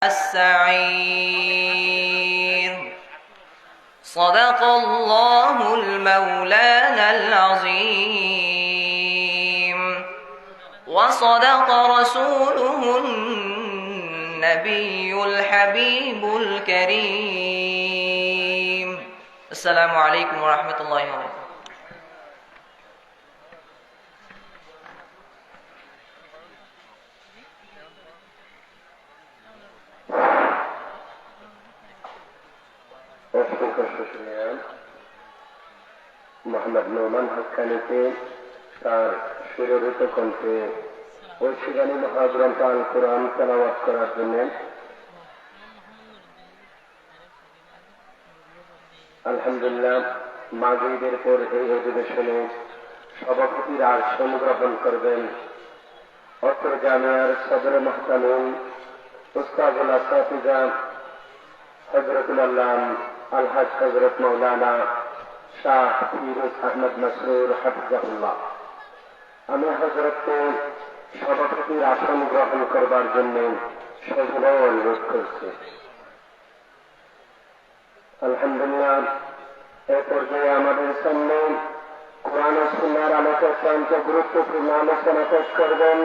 السعير صدق الله المولانا العظيم وصدق رسوله النبي الحبيب الكريم السلام عليكم ورحمة الله وبركاته মোহাম্মদ নোমান হক্কানিকে তার সুরভিত কণ্ঠে ঐশীগানী মহাগ্রন্থ আল কোরআন তেলাওয়াত করার জন্য আলহামদুলিল্লাহ মাগরিবের পর এই অধিবেশনে সভাপতির আসন গ্রহণ করবেন অত্র জামিয়ার সদর মুহতামিম উস্তাদুল আসাতিজা হযরতুল আল্লাম আলহাজ হযরত মাওলানা শাহ ফিরোজ আহমদ মাসরুর হাফিজাহুল্লাহ। আমি হযরতকে সভাপতির আসন গ্রহণ করবার জন্য সবিনয় অনুরোধ করছি। আলহামদুলিল্লাহ এ পর্যায়ে আমাদের সামনে কোরআন ও সুন্নাহর আলোকে অত্যন্ত গুরুত্বপূর্ণ আলোচনা পেশ করবেন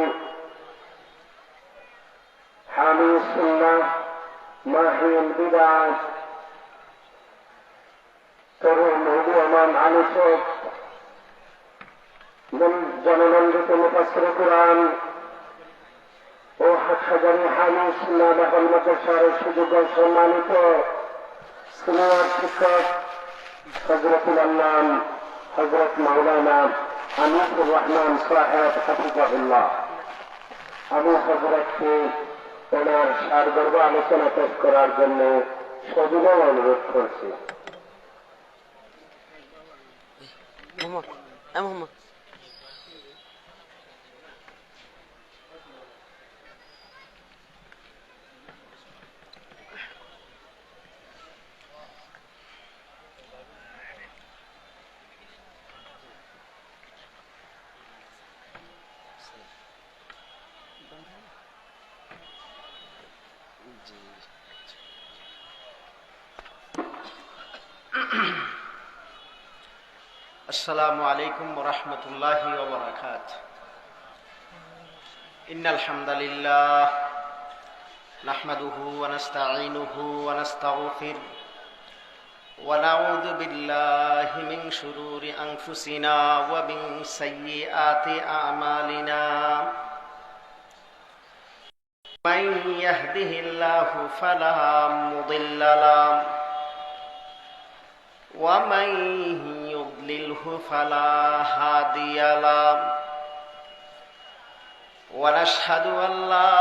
হামি সুন্নাহ মাহিউল বিদআত তরুণ উদীয়মান আলোচক জননন্দিত মুফাসসির কোরআন ও হাটহাজারী হামি সুন্নাহ দাখিল মাদ্রাসার সুযোগ্য সম্মানিত সিনিয়র শিক্ষক হযরতুল আল্লাম হযরত মাওলানা আনিসুর রহমান সাহেব হাফিজাহুল্লাহ। আমি হযরতকে ওনার সারগর্ভ আলোচনা পেশ করার জন্য সবিনয় অনুরোধ করছি। السلام عليكم ورحمة الله وبركاته. إن الحمد لله نحمده ونستعينه ونستغفره ونعوذ بالله من شرور أنفسنا ومن سيئات أعمالنا من يهده الله فلا مضل له ومن يضلله فلا هادي له ونشهد أن لا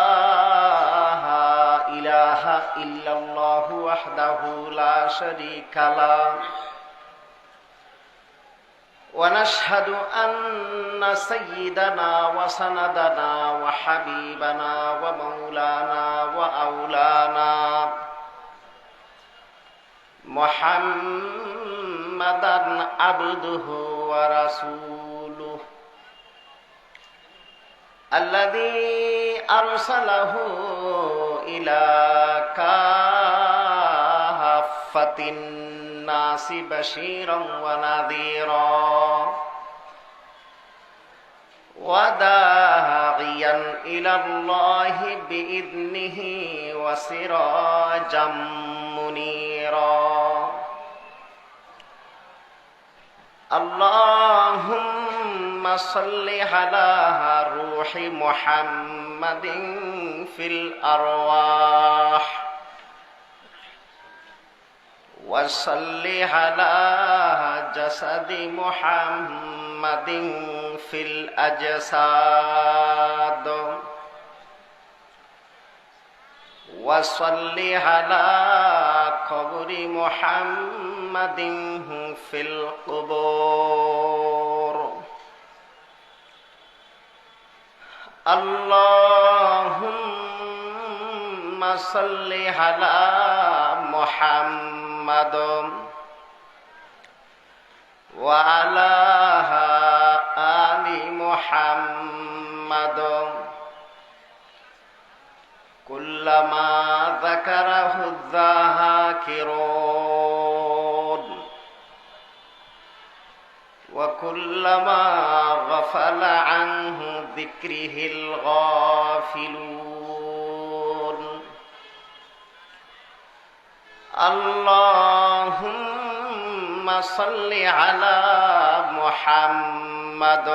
إله إلا الله وحده لا شريك له ونشهد أن سيدنا وسندنا وحبيبنا ومولانا وأولانا محمدًا عبده ورسوله الذي أرسله إلى كافة الناس بشيرا ونذيرا وداعيا إلى الله بإذنه وسراجا منيرا. اللهم صل على روح محمد في الأرواح وصل على جسد محمد في الأجساد وصل على قبر محمد في القبور. اللهم صل على محمد وعلى آل محمد كل ما ذكره الذاكرون وكل ما غفل عنه ذكره الغافلون اللهم صل على محمد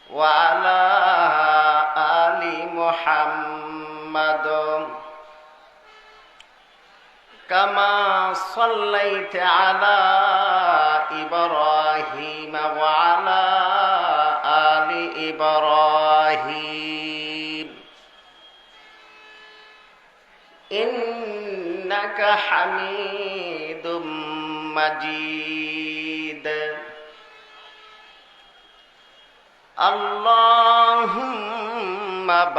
وعلى آل محمد كما صليت على إبراهيم وعلى آل إبراهيم إنك حميد مجيد اللهم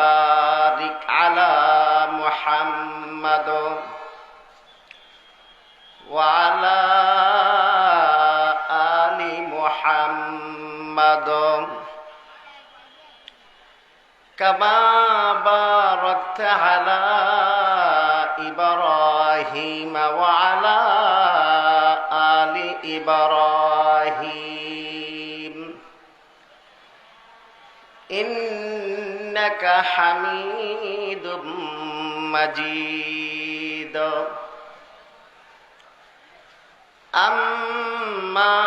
بارك على محمد وعلى آل محمد كما باركت على إبراهيم وعلى آل إبراهيم إنك حميد مجيد أما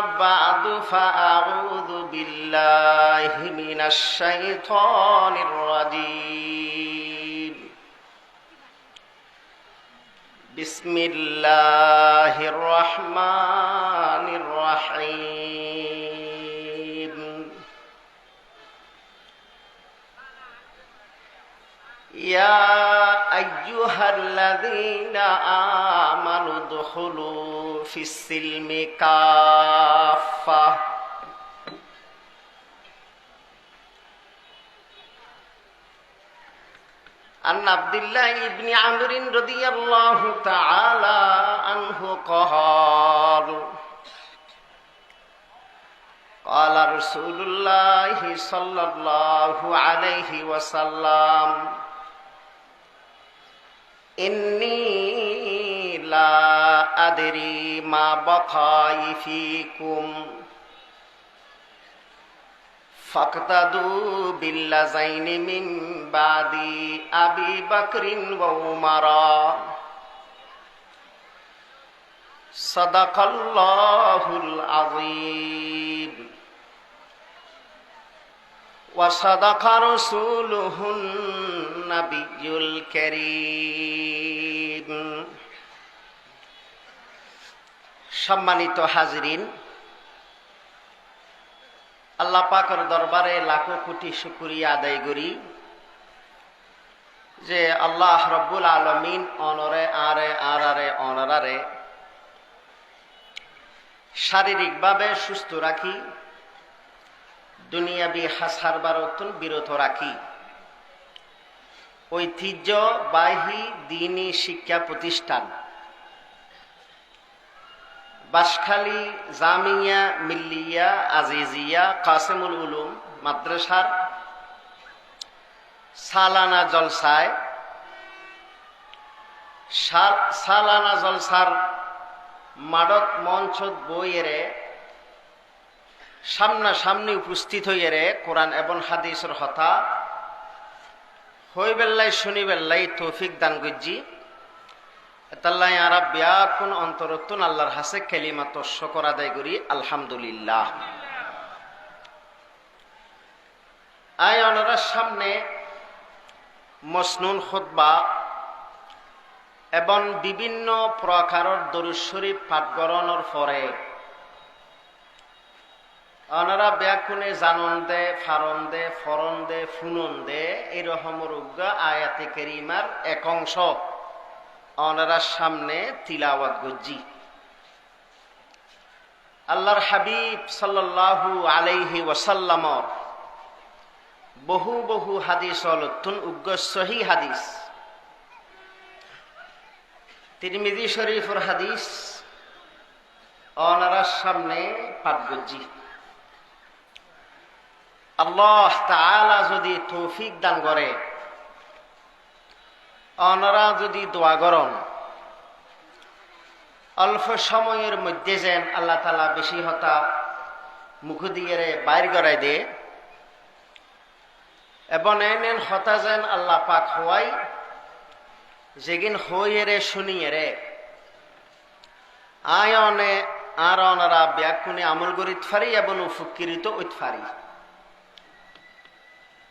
بعد فأعوذ بالله من الشيطان الرجيم بسم الله الرحمن الرحيم يا أيها الذين آمنوا ادخلوا في السلم كافة عن عبد الله بن عمرو رضي الله تعالى عنه قال قال رسول الله صلى الله عليه وسلم إني لا أدري ما بقي فيكم فاقتدوا بالذين من بعد أبي بكر وعمر صدق الله العظيم وصدق رسوله النبي الكريم সম্মানিত হাজরিন, আল্লাহ পাকের দরবারে লাখো কোটি শুকরিয়া আদায় করি যে আল্লাহ রব্বুল আলামিন অনরে আরে অনরারে শারীরিকভাবে সুস্থ রাখি, দুনিয়াবি হাসার বারতন বিরত রাখি। ঐতিহ্যবাহী দ্বীনি শিক্ষা প্রতিষ্ঠান বাঁশখালী জামিয়া মিল্লিয়া আজিজিয়া কাসেমুল উলুম মাদ্রাসার সালানা জলসার মাদক মঞ্চত বইয়েরে সামনাসামনি উপস্থিত হইয়েরে কোরআন এবং হাদিসের হতা হই বেল্লাই শুনি বেল্লাই তৌফিক দান গুজ্জি তাল্লাই আরা ব্যাকুন অন্তরত্তুন আল্লাহর হাসে কালিমাত শুকর আদায় করি আলহামদুলিল্লাহ। আয় অনরার সামনে মসনুন খুতবা এবং বিভিন্ন প্রকারের দরুদ শরীফ পাঠ করানোর পরে অনারা ব্যাকুনে জানন দে ফারন দে ফরন দে ফুনন দে এইরকমের উগ্র আয়াতে কারিমার এক অংশ অনারার সামনে তিলাওয়াত গজ্জি। আল্লাহর হাবিব সাল্লাল্লাহু আলাইহি ওয়াসাল্লামর বহু বহু হাদিস অলতুন উগ্র সহি হাদিস, তিরমিজি শরীফের হাদিস অনারার সামনে পাঠ গজ্জি। আল্লাহ তাআলা যদি তৌফিক দান করে ওনারা যদি দোয়া করেন অল্প সময়ের মধ্যে যেন আল্লাহ তাআলা বেশি হতা মুখ দিয়ে বাইর করাই দে এবং এন হতা যেন আল্লাহ পাক হওয়াই যেগিন হইয়ে শুনিয়ে আয়নে আর ওনারা ব্যাকুনে আমল করিত ফারি এবং উপকৃত হইতে ফারি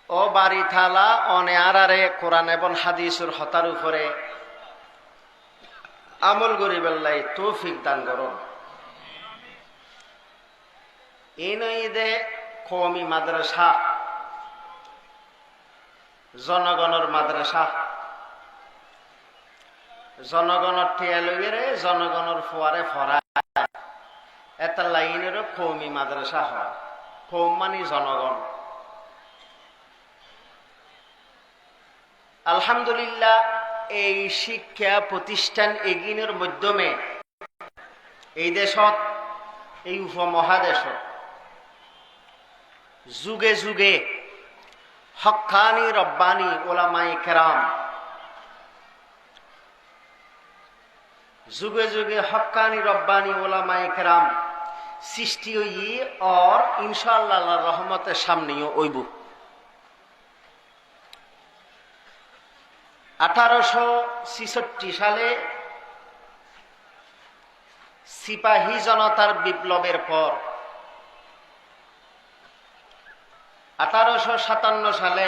ও বাড়ি থালা অনে আরারে কোরআন এবং হাদিসের হতার উপরে আমল করি বেল্লাই তৌফিক দান করুন। এই নইদে কওমি মাদ্রাসা জনগণের মাদ্রাসা জনগণের ঠেয়ালইরে জনগণের ফোয়ারে ফরা এটা লাইনেরও কওমি মাদ্রাসা হয়। কওম মানে জনগণ। আলহামদুলিল্লাহ এই শিক্ষা প্রতিষ্ঠান এগিনের মাধ্যমে এই দেশত এই উপমহাদেশত যুগে যুগে হক্কানি রব্বানি ওলামায়ে কেরাম যুগে যুগে হক্কানি রব্বানি ওলামায়ে কেরাম সৃষ্টি হই और ইনশাআল্লাহ আল্লাহর রহমতের সামনেও হইব। 1866 সালে সিপাহী জনতার বিপ্লবের পর 1857 সালে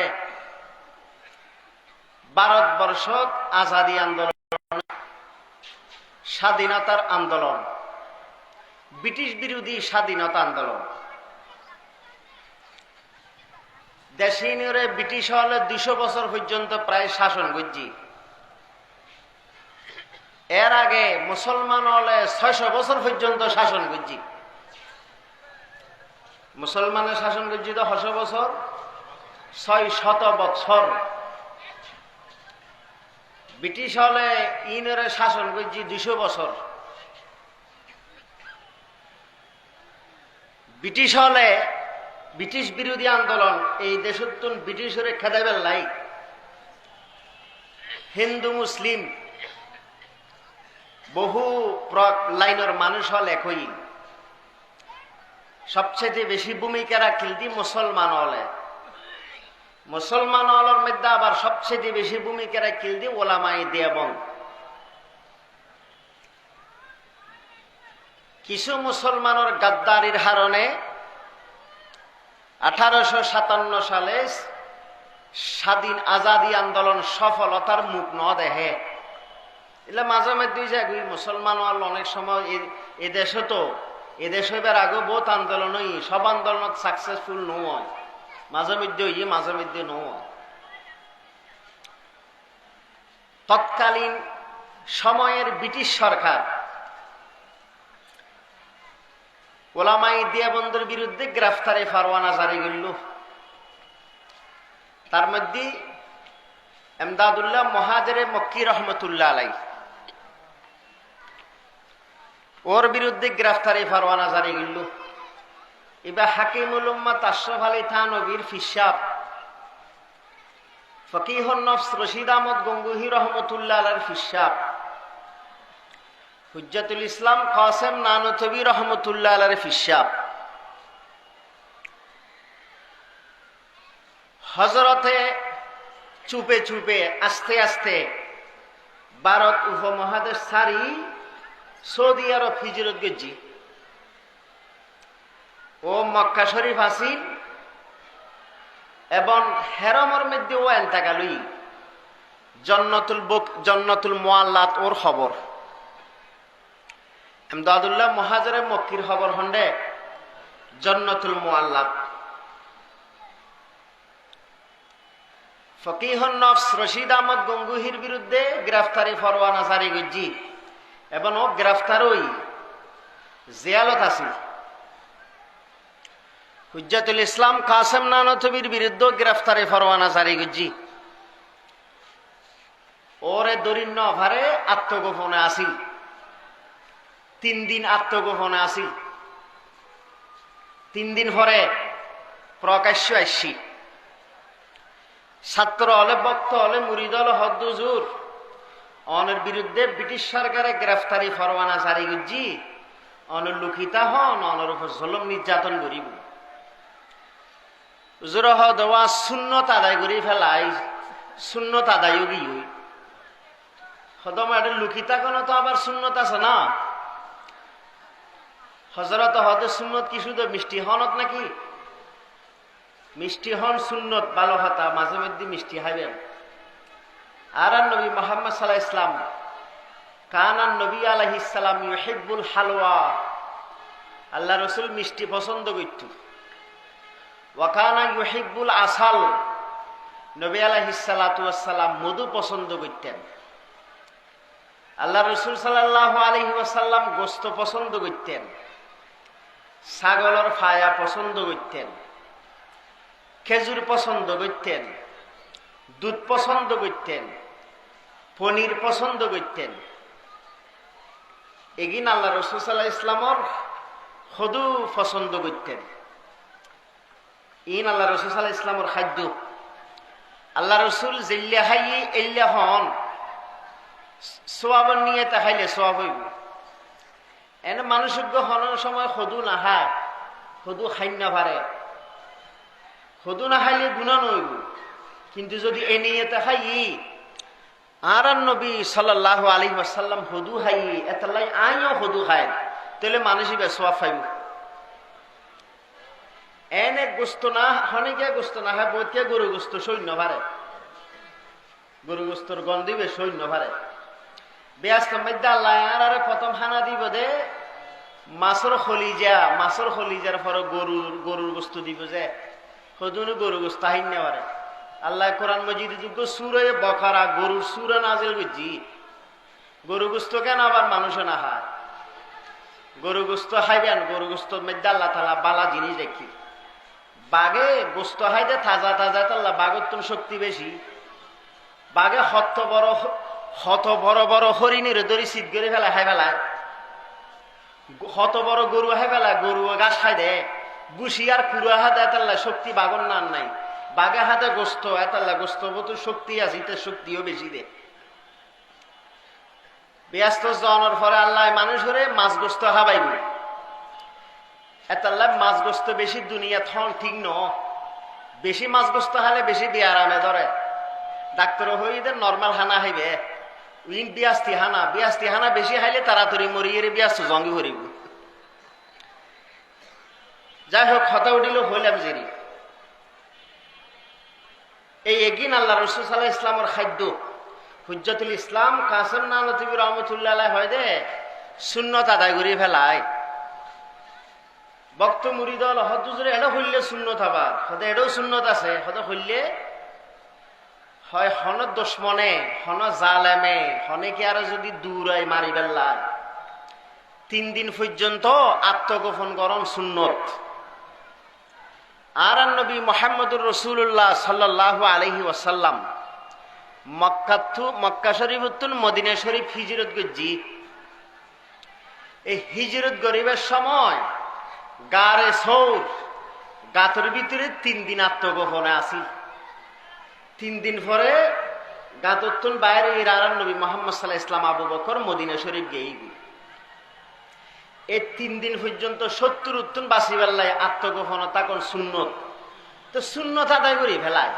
ভারতবর্ষ আজাদী আন্দোলন স্বাধীনতার আন্দোলন ব্রিটিশ বিরোধী স্বাধীনতা আন্দোলন দেশে নিয়ে ব্রিটিশ হলে 200 বছর পর্যন্ত প্রায় শাসন করছি। এর আগে মুসলমান হলে 600 বছর পর্যন্ত শাসন করছি। মুসলমানের শাসন করছি তো 600 বছর 600 বছর। ব্রিটিশ হলে ইনরে শাসন করছি 200 বছর। ব্রিটিশ হলে ব্রিটিশ বিরোধী আন্দোলন এই দেশত্তুন ব্রিটিশের খেদাবেল লাই হিন্দু মুসলিম বহু লাইনের মানুষ হল একই। সবচেয়ে বেশি ভূমিকা রাখিল দি মুসলমান হলে। মুসলমান হলের মধ্যে আবার সবচেয়ে বেশি ভূমিকা রাখিল দি ওলামায়ে দেওবন্দ। কিছু মুসলমানের গাদ্দারির হারণে 1857 সালে স্বাধীন আজাদী আন্দোলন সফলতার মুখ ন দেখে। এলে মাঝে মধ্যে যাই মুসলমান অনেক সময় এদেশে তো এদেশ হইবার আগে বহুত আন্দোলন হই সব আন্দোলন সাকসেসফুল নয়। মাঝে মধ্যে হই মাঝে মধ্যে নয়। তৎকালীন সময়ের ব্রিটিশ সরকার ওলামায়ে দেওবন্দের বিরুদ্ধে গ্রেফতারি পরোয়ানা জারি করল। তার মধ্যে এমদাদুল্লাহ মুহাজিরে মক্কি রহমতুল্লাহ আলাইহি ওর বিরুদ্ধে গ্রেফতারি পরোয়ানা জারি করল। এবার হাকিমুল উম্মাত আশরাফ আলী থানভীর ফিসাব ফকিহুন নফস রশিদ আহমদ গঙ্গুহি রহমতুল্লাহ আলাইহির ফিসাব হুজ্জাতুল ইসলাম কাসেম নানতবী রহমতুল্লাহ আলাইহির ফিসাব হযরতে চুপে চুপে আস্তে আস্তে ভারত উপমহাদেশ ছাড়ি সৌদি আরব হিজরত গেছি ও মক্কা শরীফ আসিল এবং হেরমর মধ্যে ও এন্তাকালুই জন্নতুল মুআল্লাত ওর খবর এমদাদুল্লাহ মুহাজিরে মক্কির খবর হন্ডে জন্নতুল মুআল্লাত ফকিহুন নফস রশিদ আহমদ গঙ্গুহির বিরুদ্ধে গ্রেফতারি পরোয়ানা জারি করছি এবং ও গ্রেফতার হই জেয়ালত আছিল। হুজ্জাতুল ইসলাম কাসেম নানতবীর বিরুদ্ধে গ্রেফতারি পরোয়ানা জারি করছি। ওরে দরিন্য ভারে আত্মগোপনে আসিল 3 দিন আত্মগোপনে আসিল। 3 দিন পরে প্রকাশ্য আসছি। ছাত্র হলে, ভক্ত হলে, মুরিদ হলে হদ্দুজুর অনের বিরুদ্ধে ব্রিটিশ সরকারে গ্রেফতারি ফরমানা জারি করছি, অনের লুকিতা হন, অনের উপর জুলুম নির্যাতন করিব। হুজুর দেওয়া সুন্নত আদায় করি ফেলাই, সুন্নত আদায়ও গিয়ে হদম এটা লুকিতা কোনো তো আবার সুন্নত আছে না। হজরত হদে সুন্নত কি শুধু মিষ্টি হনত নাকি? মিষ্টি হন সুন্নত, ভালো হতা, মাঝে মধ্যে মিষ্টি হাইবেন। আর নবী মুহাম্মদ সাল্লাল্লাহু আলাইহি ওয়াসাল্লাম কানান নবী আলাইহিস সালাম ইউহিব্বুল হালওয়া, আল্লাহ রাসূল মিষ্টি পছন্দ করত। ওয়া কানা ইউহিব্বুল আসাল, নবী আলাইহিস সালাতু ওয়াস সালাম মধু পছন্দ করতেন। আল্লাহ রাসূল সাল্লাল্লাহু আলাইহি ওয়াসাল্লাম গোশত পছন্দ করতেন, ছাগলের ফায়া পছন্দ করতেন, খেজুর পছন্দ করতেন, দুধ পছন্দ করতেন, পনির পছন্দ করতেন। এগিন আল্লাহ রাসূল সাল্লাল্লাহু আলাইহি ইসলামর হদু পছন্দ করতেন। ইন আল্লাহ রাসূল সাল্লাল্লাহু আলাইহি ইসলামর খাদ্য। আল্লাহ রাসূল জিল্লা হাইয়ে ইল্লা হন, সোয়াবের নিয়ে তাহাইলে সোয়াব হইব। এনে মানুষজ্ঞ হনের সময় হদু না হায়, হদু খাইন না পারে, হদু না খাইলে গুণা নইব। কিন্তু যদি এ নিয়ে তাহাই আর নবী সাল্লাল্লাহু আলাইহি ওয়াসাল্লাম হদু হাই এতলাই আইও হদু খায়, তাহলে মানুষই সোয়াব পাইব। এনে গোস্ত না হনে গিয়া গোস্ত না হয়, বতিয়া গরু গোস্ত সৈন্য ভারে, গরু গোস্তর গন্ধিবে সৈন্য ভারে। ব্যস্ত মধ্যে আল্লাহ আর প্রথম খানা দিব দে মাছর খলিজা, মাছর খলিজার পর গরুর গোস্ত দিব যে হদুনো গরু গোস্ত আহিন নেওয়ারে। আল্লাহ কোরআন মজিদ যুগ সুরে বকারা গরুর সুরে নাজিল করছি। গরু গোস্ত কেন আবার মানুষে না খায়? গরু গোস্ত খাইবেন, গরু গোস্ত মধ্যে আল্লাহ তাআলা বালা জিনিস দেখি। বাঘে গোস্ত খাইতে তাজা তাজা, তাল্লা বাঘের তো শক্তি বেশি। বাঘে হত বড় বড় হরিণের দড়ি শীত করে ফেলায়, খাই ফেলায়। হত বড় গরু খাই ফেলায়, গরু গাছ খাই দেয়। বুসি আর কুড়া হাতে এতাল্লা শক্তি বাঘর নান নাই। বাঘে হাতে গোস্ত এতাল্লা গোস্ত তো শক্তি আছে, এতে শক্তিও বেশি দে। ব্যস্ত জনের পরে আল্লাহ মানুষের মাছ গোস্ত খাবাইব। এতাল্লা মাছ গোস্ত বেশি দুনিয়া থন ঠিক ন। বেশি মাছ গোস্ত খালে বেশি বিয়ারামে ধরে। ডাক্তার হইতে নর্মাল হানা খাইবে, বিয়াস্তি হানা বেশি খাইলে তাড়াতাড়ি মরিয়ে বিয়াস্ত জঙ্গি ভরিব। যাই হোক, কথা উঠিল হইলাম জেরি। এই এগিন আল্লাহ রাসূল সাল্লাল্লাহু আলাইহি ইসলামের খাদ্য হুজ্জাতুল ইসলাম কাসেম নানতবী রহমতুল্লাহ আলাইহি হয় দে সুন্নত আদায় করে ফেলায়। ভক্ত মুরিদ হদুজুরে এটা হইলে সুন্নত, আবার হদে এটাও সুন্নত আছে। হদে হইলে হয় হন দুশ্মনে, হন জালেমে, হনে কি আর যদি দূরাই মারি বেল্লায় 3 দিন পর্যন্ত আত্মগোপন করণ সুন্নত। আর নবী মুহাম্মদুর রাসূলুল্লাহ সাল্লাল্লাহু আলাইহি ওয়াসাল্লাম মক্কা শরীফতুল মদিনা শরীফ হিজরত গজি। এই হিজরত গরিবের সময় গারে সৌর গাতর ভিতরে 3 দিন আত্মগোপনে আসি। 3 দিন পরে গাতর বাইরে আর নবী মুহাম্মদ সাল্লাল্লাহু আলাইহি ওয়াসাল্লাম আবু বকর মদিনা শরীফ গেই। এই 3 দিন পর্যন্ত 70 উত্তন বাসি বেল্লায় আত্মগোপন তখন সুন্নত। তো সুন্নত আদায় করি ফেলায়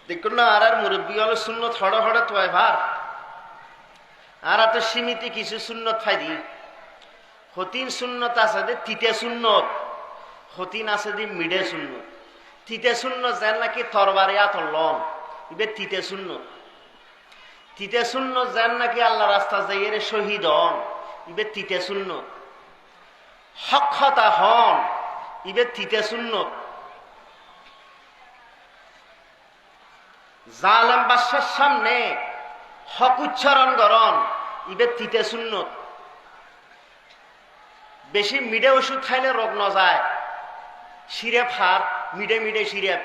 দেখুন না। আর মুরব্বী হলো সুন্নত হড়ে হড়ে তোয় ভার। আর এত সীমিত কিছু সুন্নত ফাইদি। হতিন সুন্নত আছে দে তিতে সুন্নত, হতিন আছে দি মিডে সুন্নত। তিতে সুন্নত যেন নাকি তরবারে আতর লন, ইবে তিতে সুন্নত। তিতে সুন্নত যেন নাকি আল্লাহ রাস্তা যাইয়ে শহীদ হন, ইবে তিতে সুন্নত। হক হতা হন, ইবে তিতে সুন্নত। জালেম বাদশার সামনে হক উচ্চারণ করন, ইবে তিতে সুন্নত। বেশি মিডে ওষুধ খাইলে রোগ ন যায়। সিরেপ হার মিডে মিডে সিরেপ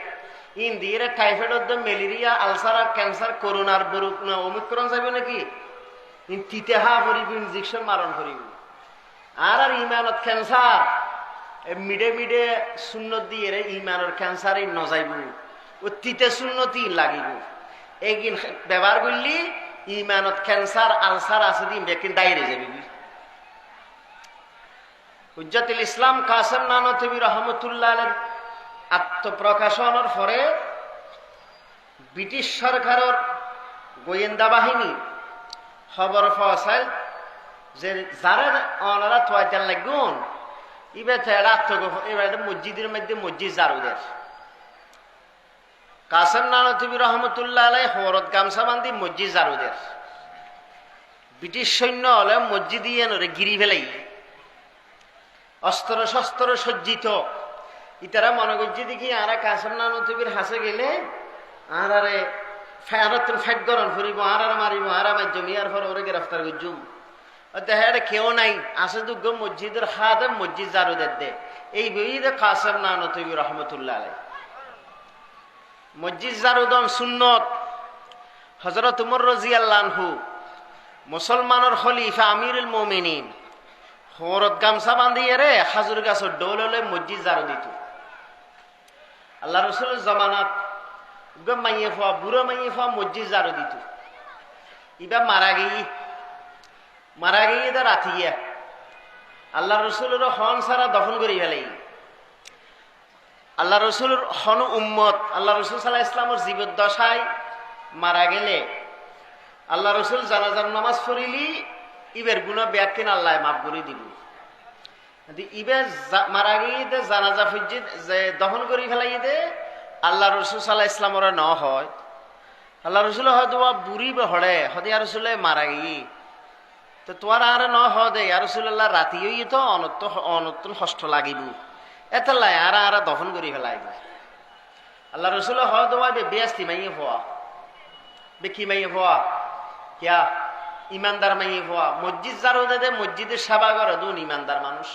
ইন্দিয়ে টাইফয়েড, ম্যালেরিয়া, আলসার, ক্যান্সার, করোনার বরুক না অমিক্রণ যাবে নাকি তিতে হা করিব, ইনজেকশন মারণ করিব। আর ইমানত ক্যান্সার মিডে মিডে সুন্নত দিয়ে ইমানের ক্যান্সার ন যাইব। ও তিতে সুন্নতি লাগিব এইগিন ব্যবহার করলি ইমানত ক্যান্সার আলসার আছে দিন ব্যক্তি দায়রে যাবি হুজ্জাতুল ইসলাম কাসেম নানতবী রহমতুল্লাহ আত্মপ্রকাশনের পরে ব্রিটিশ সরকারের গোয়েন্দা বাহিনী খবর পাওয়াছিল যে যারা ওনারা তোয়াইতেন লাগুন এবার মসজিদের মধ্যে মসজিদ জারুদের কাসেম নানতবী রহমতুল্লাহ আলাই হরত গামছা বান্ধি মসজিদ জারুদের ব্রিটিশ সৈন্য হলে মসজিদ ইয়ে নরে গিরি ফেলাই অস্ত্র শস্ত্র সজ্জিত ইতারা মনে করছে দেখি আরা কাসেম নানতবীর হাসে গেলে আরে ফেরতন ফেট গরম ফুরিব আর মারিব আর আমার জমিয়ার পর ওরে গ্রেফতার করছুম দেখা কেউ নাই আসে দুগ্গ মসজিদের হাতে মসজিদ জারুদের দে এই বইতে কাসেম নানতবী রহমতুল্লাহ আলাই মসজিদ জারুদন সুন্নত হযরত উমর রাদিয়াল্লাহু আনহু মুসলমানের খলিফা আমিরুল মুমিনিন হরত গামছা বান্ধিয়ে রে হাজুর গাছের ডোল হলে মসজিদ জারু দিত আল্লাহ রসুলের জমানাত মাইয়ে ফোয়া বুড়ো মাইয়ে ফোয়া মসজিদ জারু দিত ইবা মারা গিয়ে তা রাথিয়া আল্লাহ রসুলের হন সারা দফন করি ফেলাই আল্লাহ রসুলের হন উম্মত আল্লাহ রসুল সাল্লাল্লাহু আলাইহি ইসলামের জীবদ্দশায় মারা গেলে আল্লাহ রসুল জানাজার নামাজ পড়িলি ইবের গুণা ব্যাখ্যান আল্লাহ মাফ করে দিব ইবে মারা গিয়ে জানাজা ফুজিদ যে দফন করি ফেলাই দে আল্লাহ রসুল সাল্লাল্লাহু আলাইহি ইসলামরা ন হয় আল্লাহ রসুল হয়তো বুড়ি হড়ে হদে আর রসুলে মারা গিয়ে তো তোমার আর ন হদে আর রসুল্লাহ রাতি হইয়ে তো অনত্তন কষ্ট লাগিব এতলাই আর আর দফন করি ফেলাই আল্লাহ রসুল হয় তোমার বেস্তি মাইয়ে হওয়া বেকি মাইয়ে হওয়া কিয়া ইমানদার মাইয়ে হওয়া মসজিদ যারো দে মসজিদের সেবা করে দুন ইমানদার মানুষ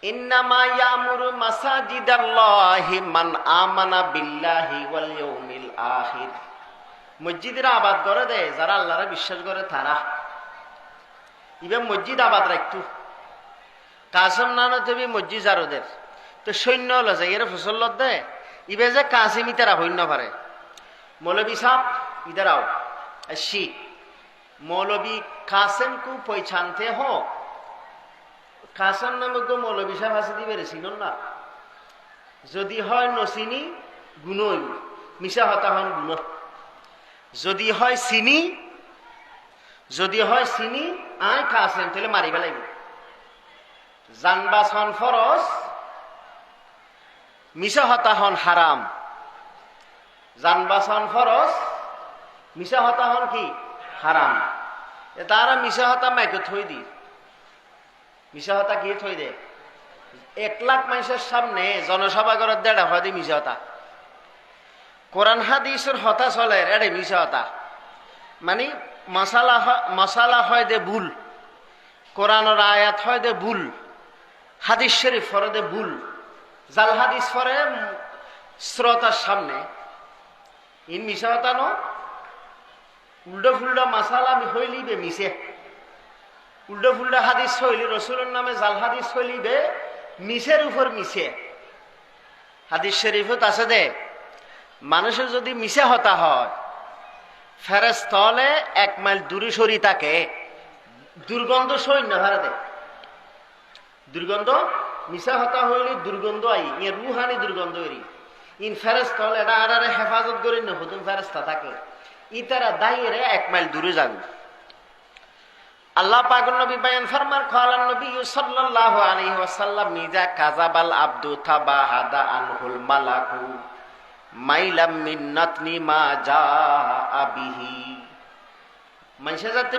ইন্নামা ইয়ামুরু মাসাজিদাল্লাহি মান আমানা বিল্লাহি ওয়াল ইয়াউমিল আখির মসজিদের আবাদ করে দে যারা আল্লাহরে বিশ্বাস করে তারা ইবে মসজিদ আবাদ রাখতু কাসেম নানতবী মসজিদ জারুদের তো সৈন্য হলো যে এর ফসল দে ইবে যে কাসিম ইতারা হইন্য পারে মৌলবী সাহ ইধর आओ अच्छी मौलवी कासिम को पहचानते हो কাসেম নামক মৌলবী সাহেব আছে দিবে রেছিল না যদি হয় নসিনি গুণ মিশা হতা হন গুণ যদি হয় চিনি আয় কাসেম তাহলে মারিবা লাগবে জানবাসন ফরজ মিশা হতা হন হারাম জানবাসন ফরজ মিশা হতা হন কি হারাম তারা মিশা হতা মাইকে থই দি মিশা হতা কি থই দে 1 লাখ মানুষের সামনে জনসভা করার দেড়া হয় মিশা হতা কোরআন হাদিসের হতা চলে এড়ে মিশা হতা মানে মশালা হয় দে ভুল কোরআনের আয়াত হয় দে ভুল হাদিস শরীফ ফরে দে ভুল জাল হাদিস ফরে শ্রোতার সামনে ইন মিশা হতা ন উল্টো ফুল্টা মশালা হইলিবে মিশে উল্টো ফুল্টা হাদিস হইলি রসুলের নামে জাল হাদিস হইলিবে মিশের উপর মিশে হাদিস শরীফত আছে দে মানুষের যদি মিশে হতা হয় ফেরেশতা হলে 1 মাইল দূরে সরি তাকে দুর্গন্ধ সৈন্য হারা দে দুর্গন্ধ মিশা হতা হইলি দুর্গন্ধ আই ইয়ে রুহানি দুর্গন্ধ হইলি ইন ফেরেশতা হলে এটা আর হেফাজত করি না হুতুম ফেরেশতা থাকে ইতারা দাইরে 1 মাইল দূরে যাবে আল্লাহ পাকের নবী বয়ান ফরমান খালান নবী সাল্লাল্লাহু আলাইহি ওয়াসাল্লাম মিজা কাযাবাল আব্দু তাবাহাদা আনহুল মালাকু মাইলাম মিন্নাতনি মা জাআ বিহি মানুষে যাতে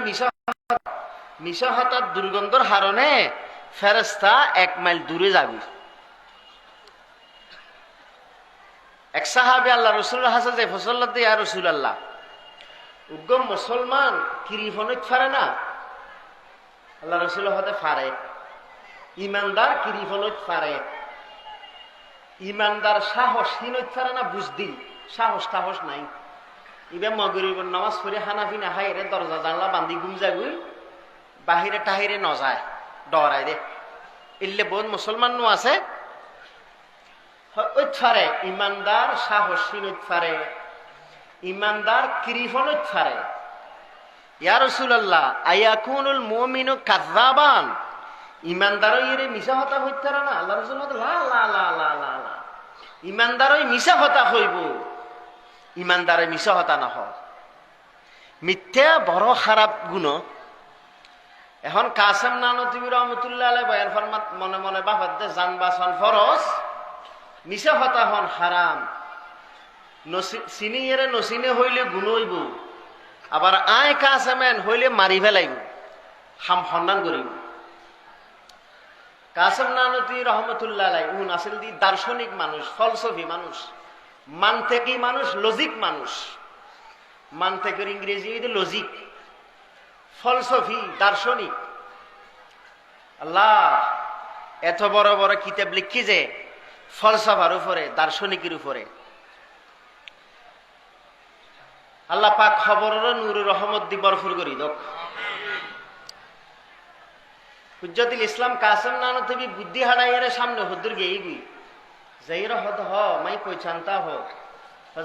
মিশা হতা দুর্গন্ধর হারণে ফেরেশতা 1 মাইল দূরে যাবে এক সাহাবী আল্লাহ রাসূলুল্লাহ হাসে যে ফসল্লাতে ইয়া রাসূলুল্লাহ উগ্গম মুসলমান কিরিফনত ফারে না আল্লাহ রসুল হতে ফারে ইমানদার কিরিফনত ফারে ইমানদার সাহস হিনত ফারে না বুঝদিন সাহস নাই ইবে মগরিবের নামাজ পড়ে হানাফি না হাইরে দরজা জানলা বান্ধি ঘুম যাগুই বাহিরে টাহিরে ন যায় ডরাই দে ইল্লে বহুত মুসলমান নো আছে ওই ছাড়ে ইমানদার সাহসীন ছাড়ে, ইমানদার কৃপণ ছাড়ে। ইয়া রাসূলুল্লাহ আয়াকুনুল মুমিনু কাযাবান, ইমানদারও এরে মিছা হতা হইতে না। আল্লাহ রাসূল লা লা লা লা লা লা, ইমানদারও মিছা হতা হইব, ইমানদারে মিছা হতা না হয়। মিথ্যা বড় খারাপ গুণ। এখন কাসেম নানতুবি রহমতুল্লাহ আলাইহি বয়ান ফরমাত মনে মনে বাফাত দে জান বাঁচান ফরজ, মিছা হতা হন হারাম। চিনি এরে নচিনে হইলে গুণ হইব, আবার আয় কাসেমেন হইলে মারি ফেলাইব, হাম সন্ধান করিব। কাসেম নানতুবি রহমতুল্লাহ আলাইহি উন আসল দি দার্শনিক মানুষ, ফলসফি মানুষ, মানতেকি মানুষ, লজিক মানুষ। মানতেকের ইংরেজি হইতে লজিক, ফলসফি দার্শনিক। আল্লাহ এত বড় বড় কিতাব লিখি যে ফলসফার উপরে, দার্শনিকের উপরে। আল্লাহ পাক খবরের নূর রহমত দি বরফুর করি দক। হুজ্জতুল ইসলাম কাসেম নানতুবি বুদ্ধি হারাইয়ের সামনে হুদ্দুর গেই গুই যাই হদ হ মাই পहचानता हो,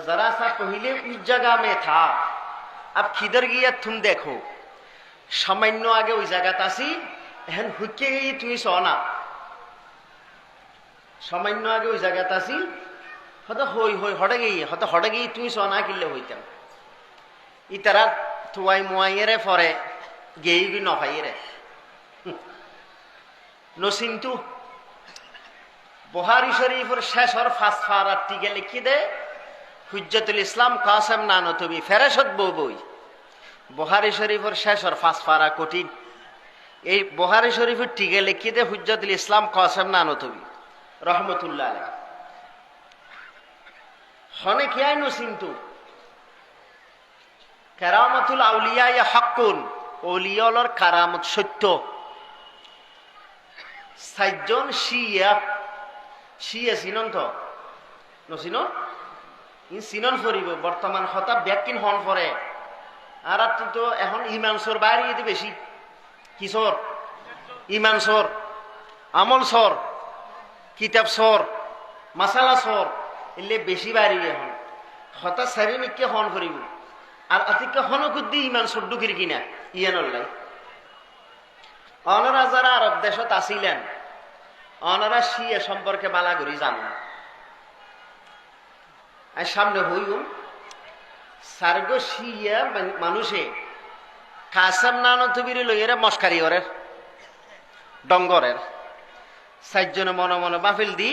जरा सा पहले उस जगह में था, अब किधर गया तुम देखो। सामान्य आगे ওই জায়গাতে আসি, এখন হুকে গিয়ে তুমি শোনা। সামান্য আগে ওই জায়গাতে আসি, হয়তো হই হই হটে গিয়ে তুমি শোনা কিনলে হইতাম। ইতারা তুয়াই মুয়াইয়েরে পরে গেই গি নহাইয়েরে নসিন্তু বুখারী শরীফের শেষর ফাসফারার টিকে লিখি দে হুজ্জতুল ইসলাম কাসেম নানতুবি ফেরেশত বই। বুখারী শরীফের শেষর ফাসফারা কঠিন। এই বুখারী শরীফের টিকে লিখি দে হুজ্জতুল ইসলাম কাসেম নানতুবি রহমতুল্লাহ আলাইহি। হনে কিয়াই নসিন্তু কারামাতুল আউলিয়া ইয়া হাক্কুন, ওলিয়ার কারামত সত্য। সাইজন শিয়া চিনন তো নচিন চিনন ফরিব বর্তমান হতা ব্যাকিন হন ফরে। আর তো এখন ইমান সর বাইরে যেতে বেশি। কিশোর ইমান সর, আমল সর, কিতাব সর, মাসালা সর, এলে বেশি বাইরে এখন হতা শারীরিককে হন ফরিব। আর আতিকে হনকুদ্দি ইমান সর ঢুকির কিনা ইয়ানল্লাই। অনারা যারা আরব দেশত আসিলেন, অনারা শিয়া সম্পর্কে বালা করি জানেন। আর সামনে হইম সার্গ শিয়া মানুষে কাসেম নানতুবির লইয়ের মস্কারি ওরের ডঙ্গরের চারজনে মনে মনে বাফিল দি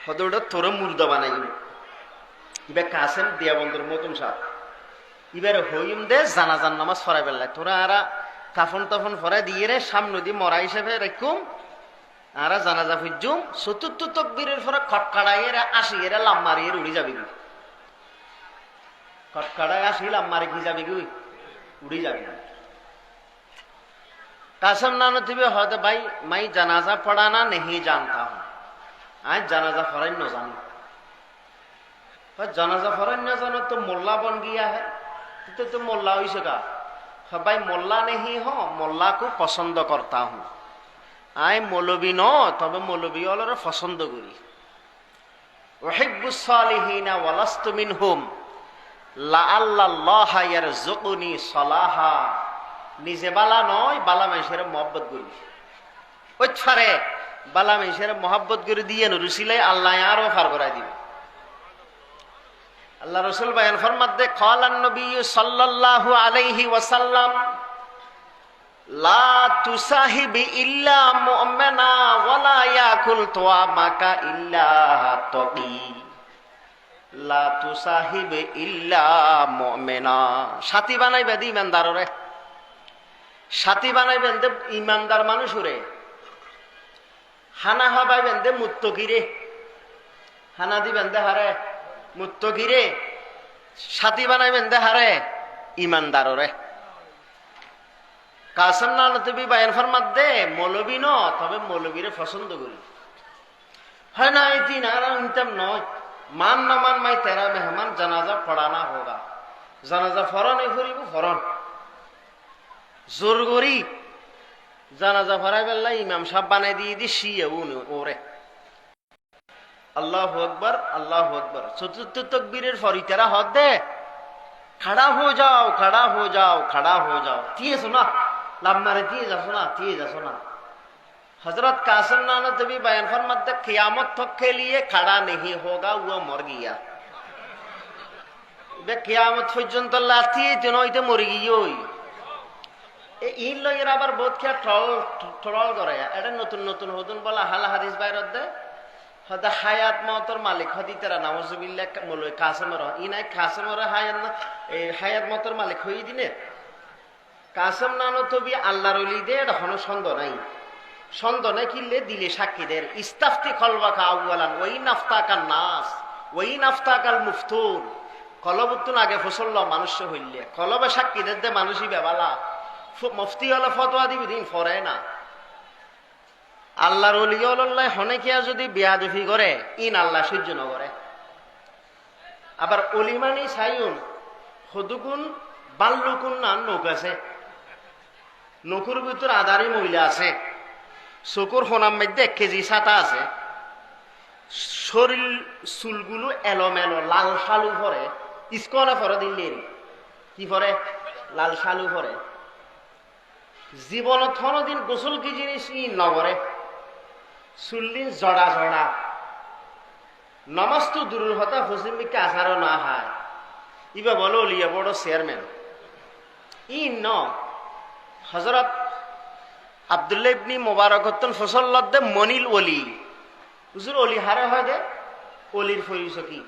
হদৌড় তোর মুর্দা বানাই ইবে কাসেম দিয়া বন্ধুর মতন সাপ ইবার হইম দে জানাজান নামাজ ফরাই বেলায় তোরা আরা কাফন তফন ফরাই দিয়ে রে সামনে দিয়ে মরা হিসেবে রেখুম আরা জানাজা ফুজুম চতুর্থ তকবীরের পরে খটকাড়াইয়ের আসিয়ের লাম্মারিয়ের উড়ি যাবি গুই। খটকাড়াই আসি লাম্মারি কি যাবি গুই, উড়ি যাবি। কাসেম নানতুবি হয়তো ভাই মাই জানাজা পড়ানা नहीं जानता हूं, आज জানাজা फराई न जानो। জানাজা फराई न जानो तो मोल्ला बन गया है, तो मोल्ला हुई सका। भाई मोल्ला नहीं हो, मोल्ला को पसंद करता हूं। আই মৌলবী ন, তবে মৌলবী ওয়ালারা পছন্দ করি। উহিব্বুস সালিহিনা ওয়ালাস্তু মিনহুম লাআল্লাল্লাহা ইয়ারযুকুনি সালাহা। নিজে বালা নয়, বালা মানুষের মহব্বত করি। ওই ছাড়ে বালা মানুষের মহব্বত করে দিয়ে রুসিলাই আল্লাহ আরো ফার করাই দিবে। আল্লাহ রাসূল বয়ান ফরমাতে ক্বালান নবী সাল্লাল্লাহু আলাইহি ওয়াসাল্লাম লা তুসাহিবি ইল্লা মুমিনা ওয়ালা ইয়াকুল তুআমাকা ইল্লা তাকি। লা তুসাহিবি ইল্লা মুমিনা, সাথী বানাইবে দি ইমানদাররে। সাথী বানাইবেন দে ইমানদার মানুষরে। হানা হবাইবেন দে মুত্তকিরে, হানা দিবেন দে হারে মুত্তকিরে। সাথী বানাইবেন দে হারে ইমানদাররে। কাসেম নানতুবি বায়ান ফরমাত দে মৌলবী ন, তবে মৌলবীরে পছন্দ করি। হয় না এই দিন আর ইনতাম নয়, মান না মান মাই তেরা মেহমান জানাজা পড়ানা হোগা। জানাজা ফরন এই ফরিব ফরন জোর করি জানাজা ফরাই বেল্লা ইমাম সাহেব বানাই দিয়ে দি শিয়ে ওরে। আল্লাহু আকবার, আল্লাহু আকবার। চতুর্থ তকবীরের পর ইতারা হদ দে, খাড়া হো যাও, খাড়া হো যাও, খাড়া হো যাও। তিয়েছো না, লাভ মারে দিয়ে যাচ্ছ না, দিয়ে যাচ্ছ না। हजरत कासिम नानक भी बयान फरमाते क़यामत तक के लिए खड़ा नहीं होगा, वो मर गया। বে কিয়ামত পর্যন্ত লাথি নইতে মরি গিয়েই এই লইয়ের আবার বোধ খেয়া ট্রল করে। এটা নতুন নতুন হতুন বলা হালা হাদিস বাইরত দে হদা হায়াত মতর মালিক হদি তারা নাউজুবিল্লাহ মৌলভী কাসেমর ই নাই কাসেমর হায়াত না এই হায়াত মতর মালিক হই দিনে কাসেম নানো তবি আল্লাহর ওলি দে এটা কোনো সন্দেহ নাই। সন্দেহ নাই কিনলে দিলে সাক্ষীদের ইস্তাফতি খলবাকা আউয়ালান ওই নাফতাকান নাস ওই নাফতাকাল মুফতুন কলবুত্তুন আগে ফসল্ল মানুষ হইলে কলবে সাক্ষীদের দে মানুষই বেবালা মুফতি হলে ফতোয়া দিবি দিন ফরে না। আল্লাহর ওলিয়ল্লাহ হনেকিয়া যদি বেয়াদফি করে ইন আল্লাহ সহ্য ন করে। আবার অলিমানি সাইউন হদুকুন বাল্লুকুন না নৌক আছে, নকুর ভিতর আদারি মহিলা আছে, চকুর সোনার মধ্যে 1 কেজি ছাতা আছে, শরীর চুলগুলো এলোমেলো লাল শালু পরে স্কলে পরে দিল্লির কি পরে লাল শালু পরে জীবনত কোনদিন গোসল কি জিনিস ই নগরে চুল্লি জড়া জড়া নমাজ তো দূরের হতা ফসিমিকে আসারও না হয় ইবা বলো লিয়া বড় চেয়ারম্যান ই ন হজরত আব্দুল্লাহ ইবনি মুবারকতন ফসল্লাদে মনিল ওলি হুজুর ওলি হারে হয় দে ওলির ফরিস কি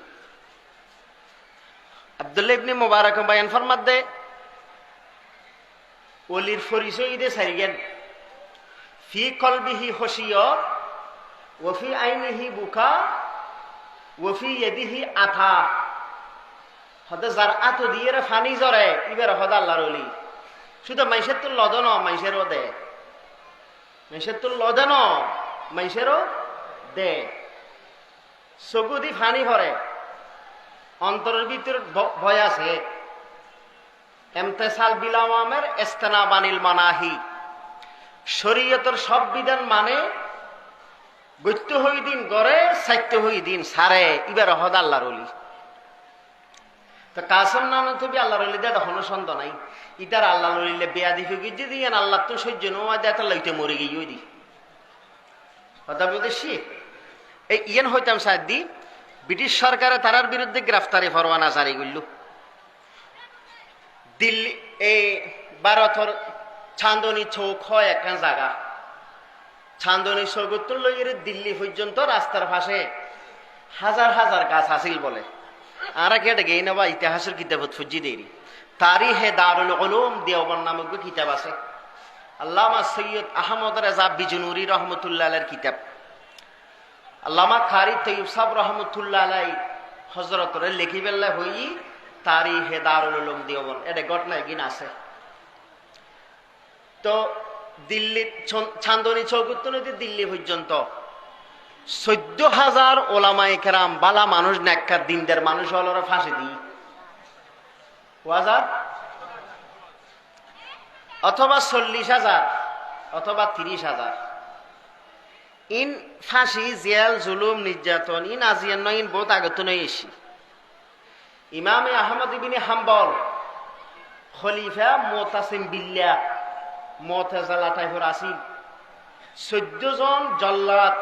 আব্দুল্লাহ ইবনি মুবারক বায়ান ফরমাত দে ওলির ফরিস ইদে সারিগেন ফি কলবিহি খশিয়া ওয়া ফি আইনিহি বুকা ওয়া ফি ইয়াদিহি আথা হদে যার আতো দিয়ে ফানি জরে ইবার হদা আল্লাহর ওলি শুধু মাইশের তো লদন মাইশেরও দে মাইশের তো লদন মাইশেরও দে চকুদি ফানি ভরে অন্তরের ভিতর ভয় আছে। এমতেসাল বিলাওয়ামের ইস্তেনা বানিল মানাহি শরীয়তের সব বিধান মানে গত্য হই দিন গড়ে সাহিত্য হই দিন সারে ইবার হদ আল্লাহর ওলি। তো কাসেম নাম তুমি আল্লাহর ওলি দে কোনো সন্দেহ নাই ইতার আল্লাহর ওলিলে বেয়াদি ফিকি দিয়ে আল্লাহ তো সহ্য নোয়া দেয় তার লাইতে মরে গিয়ে ওই দি কথা বলতেছি। এই ইয়েন হইতাম সাদি ব্রিটিশ সরকারে তারার বিরুদ্ধে গ্রেফতারি ফরমানা জারি করল। দিল্লি এই ভারতের চান্দনী চৌক হয় একটা জায়গা চান্দনী চৌকত লইয়ের দিল্লি পর্যন্ত রাস্তার পাশে হাজার হাজার গাছ আসিল বলে। আর কেটে গেই নেবা ইতিহাসের কিতাবত ফুজি দেরি তারিখে দারুল উলুম দেওবন্দ নামক কিতাব আছে আল্লামা সৈয়দ আহমদ রেজা বিজনুরি রহমতুল্লাহ আলাইহির কিতাব আল্লামা খারি তৈয়ব সাহেব রহমতুল্লাহ আলাই হজরতরে লিখি বেলা হই তারিখে দারুল উলুম দেওবন্দ এটা ঘটনা একদিন আছে। তো দিল্লির চান্দনী চৌকুত্ত নদী দিল্লি পর্যন্ত 14,000 ওলামায়ে কেরাম বালা মানুষ নেককার দিনদের মানুষ হল ফাঁসি দি অথবা 40,000 অথবা 30,000 ইন ফাঁসি জেল জুলুম নির্যাতন ইন আজিয়ান নয় ইন বহুত আগত নয় এসি। ইমামে আহমদ ইবনে হাম্বল খলিফা মুতাসিম বিল্লাহ মুতাজালা টাইপের আসিল 14 জন জল্লাদ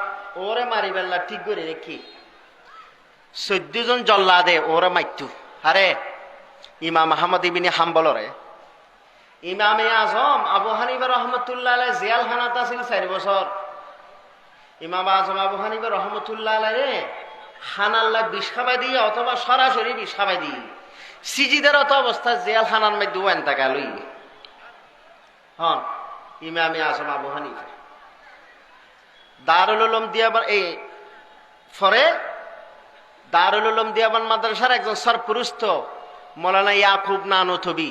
ওরে মারি বেলা ঠিক করে রেখি 14 জন জল্লাদে ওরে মাইতু আরে ইমাম আহমদ ইবনে হাম্বলরে ইমামে আজম আবু হানিফা রহমতুল্লাহ আলাই জেল খানাত আছিল 4 বছর। ইমাম আজম আবু হানিফা রহমতুল্লাহ আলাই খানাল্লাহ বিষ খাবাই দিয়ে অথবা সরাসরি বিষ খাবাই দিয়ে সিজিদের অত অবস্থা জেল খানার মধ্যে ওয়ান টাকা লই হন ইমামে আজম আবু হানিফা দারুল উলুম দিয়াবান এই ফরে দারুল উলুম দিয়াবান মাদ্রাসার একজন সরপুরুস্ত মৌলানা ইয়াকুব নানুথবি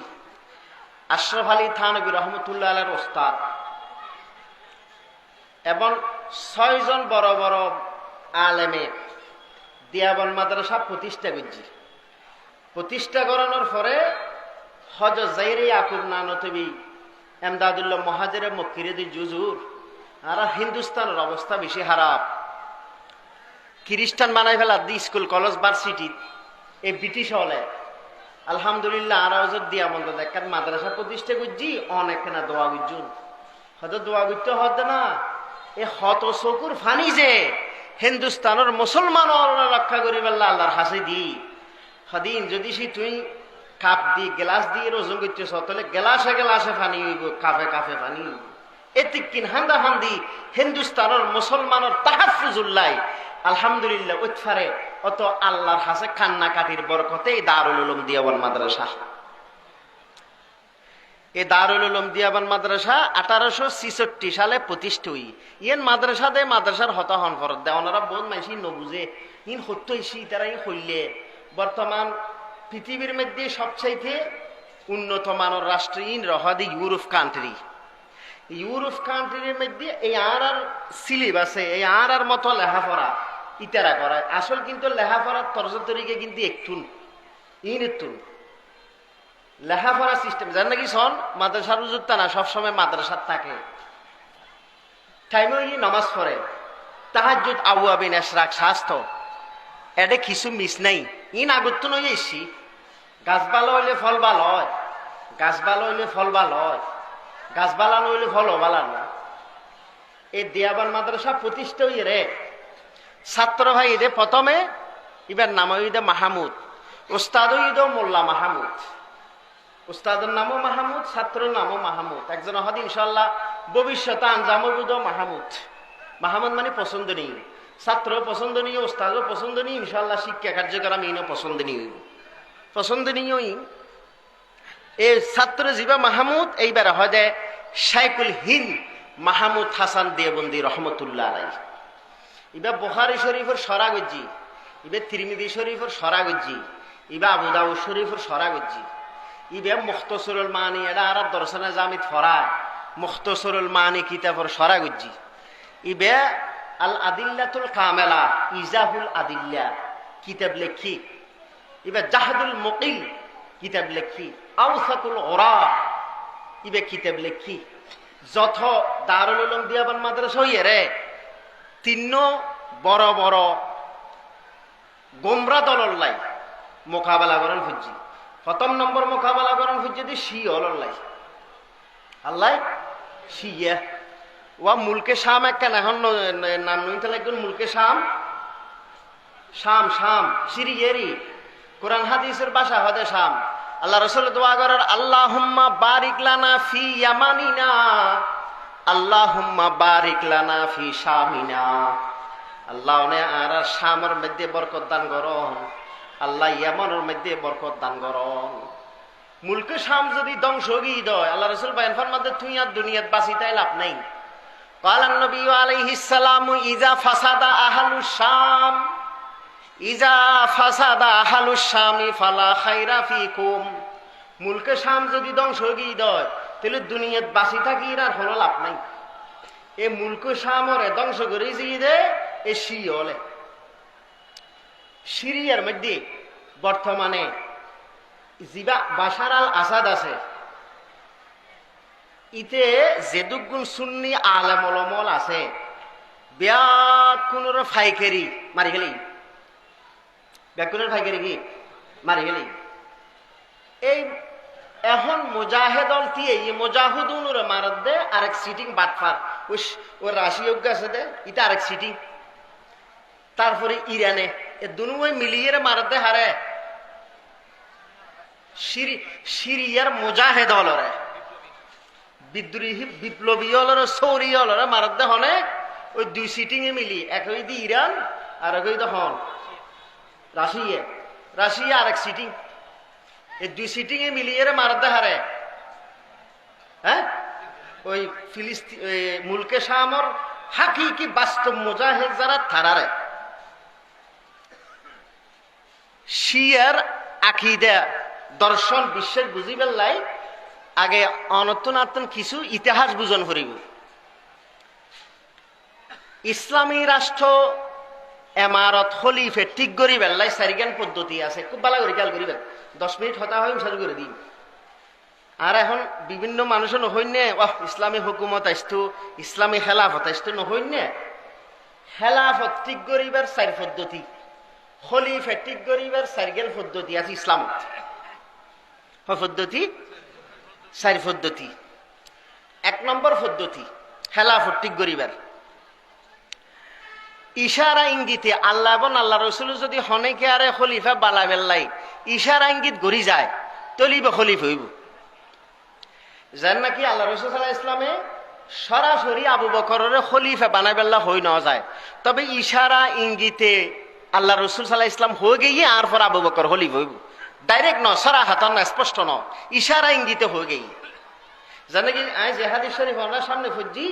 আশরাফ আলী থানবী রহমতুল্লাহ আলাইহির ওস্তাদ এবং 6 জন বড় বড় আলেমে দিয়াবান মাদ্রাসা প্রতিষ্ঠা করছি। প্রতিষ্ঠা করানোর পরে হযরত জাইরে ইয়াকুব নানুথবি এমদাদুল্লাহ মুহাজিরে মক্কিরে দি জুজুর আর হিন্দুস্তানের অবস্থা বেশি খারাপ খ্রিস্টান বানাই ফেলা দি স্কুল কলেজ ভার্সিটি এই ব্রিটিশ হলে আলহামদুলিল্লাহ আর দিয়া মন্দ দেখার মাদ্রাসা প্রতিষ্ঠা করছি অনেক না দোয়া গুজুন হয়তো দোয়া করতে হতে না এ হত চকুর ফানি যে হিন্দুস্তানের মুসলমান রক্ষা করি পারলা আল্লাহর হাসি দি সদিন যদি সে তুই কাপ দি গ্লাস দিয়ে ওজন করতেছ তাহলে গ্লাসে গ্লাসে ফানি হইব কাপে কাপে ফানি হইব এতিকিন হান্দা হান্দি হিন্দুস্তানের মুসলমানের তাহাফুজুল্লাহ আলহামদুলিল্লাহ উৎফারে অত আল্লাহর হাসে কান্না কাটির বরকতে এই দারুল উলুম দিয়াবান মাদ্রাসা এই দারুল উলুম দিয়াবান মাদ্রাসা 1866 সালে প্রতিষ্ঠিত হই ইয়েন মাদ্রাসা দে মাদ্রাসার হতাহন ফরত দে ওনারা বহুত মাইসি নবুঝে ইন সত্য ইসি তারা ইন হইলে বর্তমান পৃথিবীর মধ্যে সবচাইতে উন্নত মানের রাষ্ট্র ইন রহাদি ইউরোপ কান্ট্রি ইউরোপ কান্ট্রির মধ্যে এই আর সিলেবাসে এই আর মতো লেখাপড়া ইতারা করায় আসল কিন্তু লেখাপড়ার তর্জ তরিকে কিন্তু একটুন একটুন লেখাপড়া সিস্টেম জান নাকি শোন মাদ্রাসার উজুরতা না সবসময় মাদ্রাসার থাকে টাইমে নামাজ পড়ে তাহাজ্জুদ আউয়াবিন এশরাক স্বাস্থ্য এডে কিছু মিস নাই আগত নই এসছি গাছ ভালো হইলে ফল ভালো হয় গাছ ভালো হইলে ফল ভালো হয় গাছ বালানো হইলে ফলও বালানো এই দিয়াবান মাদ্রাসা প্রতিষ্ঠা হইয়ে রে ছাত্র ভাই দে প্রথমে এবার নাম হইদে মাহমুদ উস্তাদ হইদ মোল্লা মাহমুদ উস্তাদের নামও মাহমুদ ছাত্রের নামও মাহমুদ একজন হদ ইনশাল্লাহ ভবিষ্যতে আঞ্জামুদ মাহমুদ মাহমুদ মানে পছন্দনীয় ছাত্র পছন্দনীয় উস্তাদও পছন্দনীয় ইনশাল্লাহ শিক্ষা কার্যক্রম ইনও পছন্দনীয় এই ছাত্র জিবা মাহমুদ এইবার হয় শাইকুল হিন্দ মাহমুদ হাসান দেবন্দি রহমতুল্লাহ আলাই ইবা বুখারী শরীফের সরা গজ্জি ইবা তিরমিজি শরীফের সরা গজ্জি ইবা আবু দাউদ শরীফের সরা গজ্জি ইবা মুখতসরুল মানি এটা আর দর্শনে জামিত ফরায় মুখতসরুল মানি কিতাবের সরা গজ্জি ইবা আল আদিল্লাতুল কামেলা ইজাহুল আদিল্লা কিতাব লেখি ইবা জাহাদুল মুকিল কিতাব লেখি আউসাতুল ওরা ইবে কিতাব লেখি যথ দারুল উলুম দিয়াবান মাদ্রাসা হইয়ে রে তিন বড় বড় গোমরা দলর লাই মোকাবেলা করেন ফুজি প্রথম নম্বর মোকাবেলা করেন ফুজি দি শি হলর লাই আল্লাহ শিয়া ওয়া মুলকে শাম একখান এখন নাম নইতে লাগবেন মুলকে শাম শাম শাম সিরিয়েরি কোরআন হাদিসের ভাষা হদে শাম আল্লাহ রাসূল দোয়া করেন আল্লাহুম্মা বারিক লানা ফি ইয়ামানিনা আল্লাহুম্মা বারিক লানা ফি শামিনা আল্লাহ নে আর শামের মধ্যে বরকত দান করুন আল্লাহ ইয়ামানের মধ্যে বরকত দান করুন মুলকে শাম যদি ধ্বংস হই দয় আল্লাহ রাসূল বয়ান ফরমাতে তুই আর দুনিয়াত বাঁচিতাই লাভ নাই ক্বালান নবী আলাইহিস সালাম ইজা ফাসাদা আহলুশ শাম ইজা ফাসাদা আহলুশ শামি ফালা খায়রা ফিকুম মুলকে শাম যদি ধ্বংস হই দয় তাহলে দুনিয়াত বাঁচি থাকি আর হলো লাভ নাই এ মুলকে শামরে ধ্বংস করে দিয়ে দে এ শিয়লে সিরিয়ার মধ্যে বর্তমানে জিবা বাশার আল আসাদ আছে ইতে যেদুগুণ সুন্নি আলেম ওলামা আছে ব্যাকুনের ফাইকারি মারি গেলি ব্যাকুনের ফাইকারি কি মারি গেলি এই এখন মুজাহিদল দিয়ে মুজাহিদুনের মারত দে আরেক সিটিং বাটফার ও রাশিয়জ্ঞ আছে দে এটা আরেক সিটিং তারপরে ইরানে এ দুনুই মিলিয়ে মারত দে হারে সিরিয়ার মুজাহিদ হলরে বিদ্রোহী বিপ্লবী হলরে সৌরি হলরে মারত দে হনে ওই দুই সিটিং এ মিলি এক হই দি ইরান আর এক হই দি হন রাশিয়া আরেক সিটিং এই দুই সিটিং এ মিলিয়ে মারত দে হারে হ্যাঁ ওই ফিলিস্তিন মুলকে শামর হাকিকি বাস্তব মুজাহিদ যারা থারারে শিয়ার আকিদা দর্শন বিশ্বের বুঝিবার লাই আগে অনতন কিছু ইতিহাস বুঝন করিব ইসলামী রাষ্ট্র এমারত খলিফে ঠিক করিবার লাই চারিগান পদ্ধতি আছে খুব ভালো করে খেয়াল করিবেন 10 মিনিট হতা হয় সাজু করে দিন আর এখন বিভিন্ন মানুষের নহইনে ইসলামী হুকুমত আসতো ইসলামী খেলাফত আসতো নহইনে খেলাফত ঠিক করিবার 4 পদ্ধতি, খলিফা ঠিক করিবার 4 পদ্ধতি আছে ইসলামত। পদ্ধতি 4 পদ্ধতি। 1 নম্বর পদ্ধতি খেলাফত ঠিক করিবার ইশারা ইঙ্গিতে আল্লাহ এবং আল্লাহ রসুল যদি হনেকে আরে খলিফা বালা বেল্লাই ইশারা ইঙ্গিত গড়ি যায় তলিবে খলিফা হইব। যার নাকি আল্লাহ রসুল সাল্লাল্লাহু আলাইহি ইসলামে সরাসরি আবু বকরের খলিফা বানাই বেল্লা হই না যায়, তবে ইশারা ইঙ্গিতে আল্লাহ রসুল সাল্লাল্লাহু আলাইহি ইসলাম হয়ে গিয়ে আর পর আবু বকর খলিফা হইব। ডাইরেক্ট ন সরাহাতন না স্পষ্ট ন ইশারা ইঙ্গিতে হয়ে গিয়ে। জানে কি যে হাদিস শরীফ আমরা সামনে খুঁজি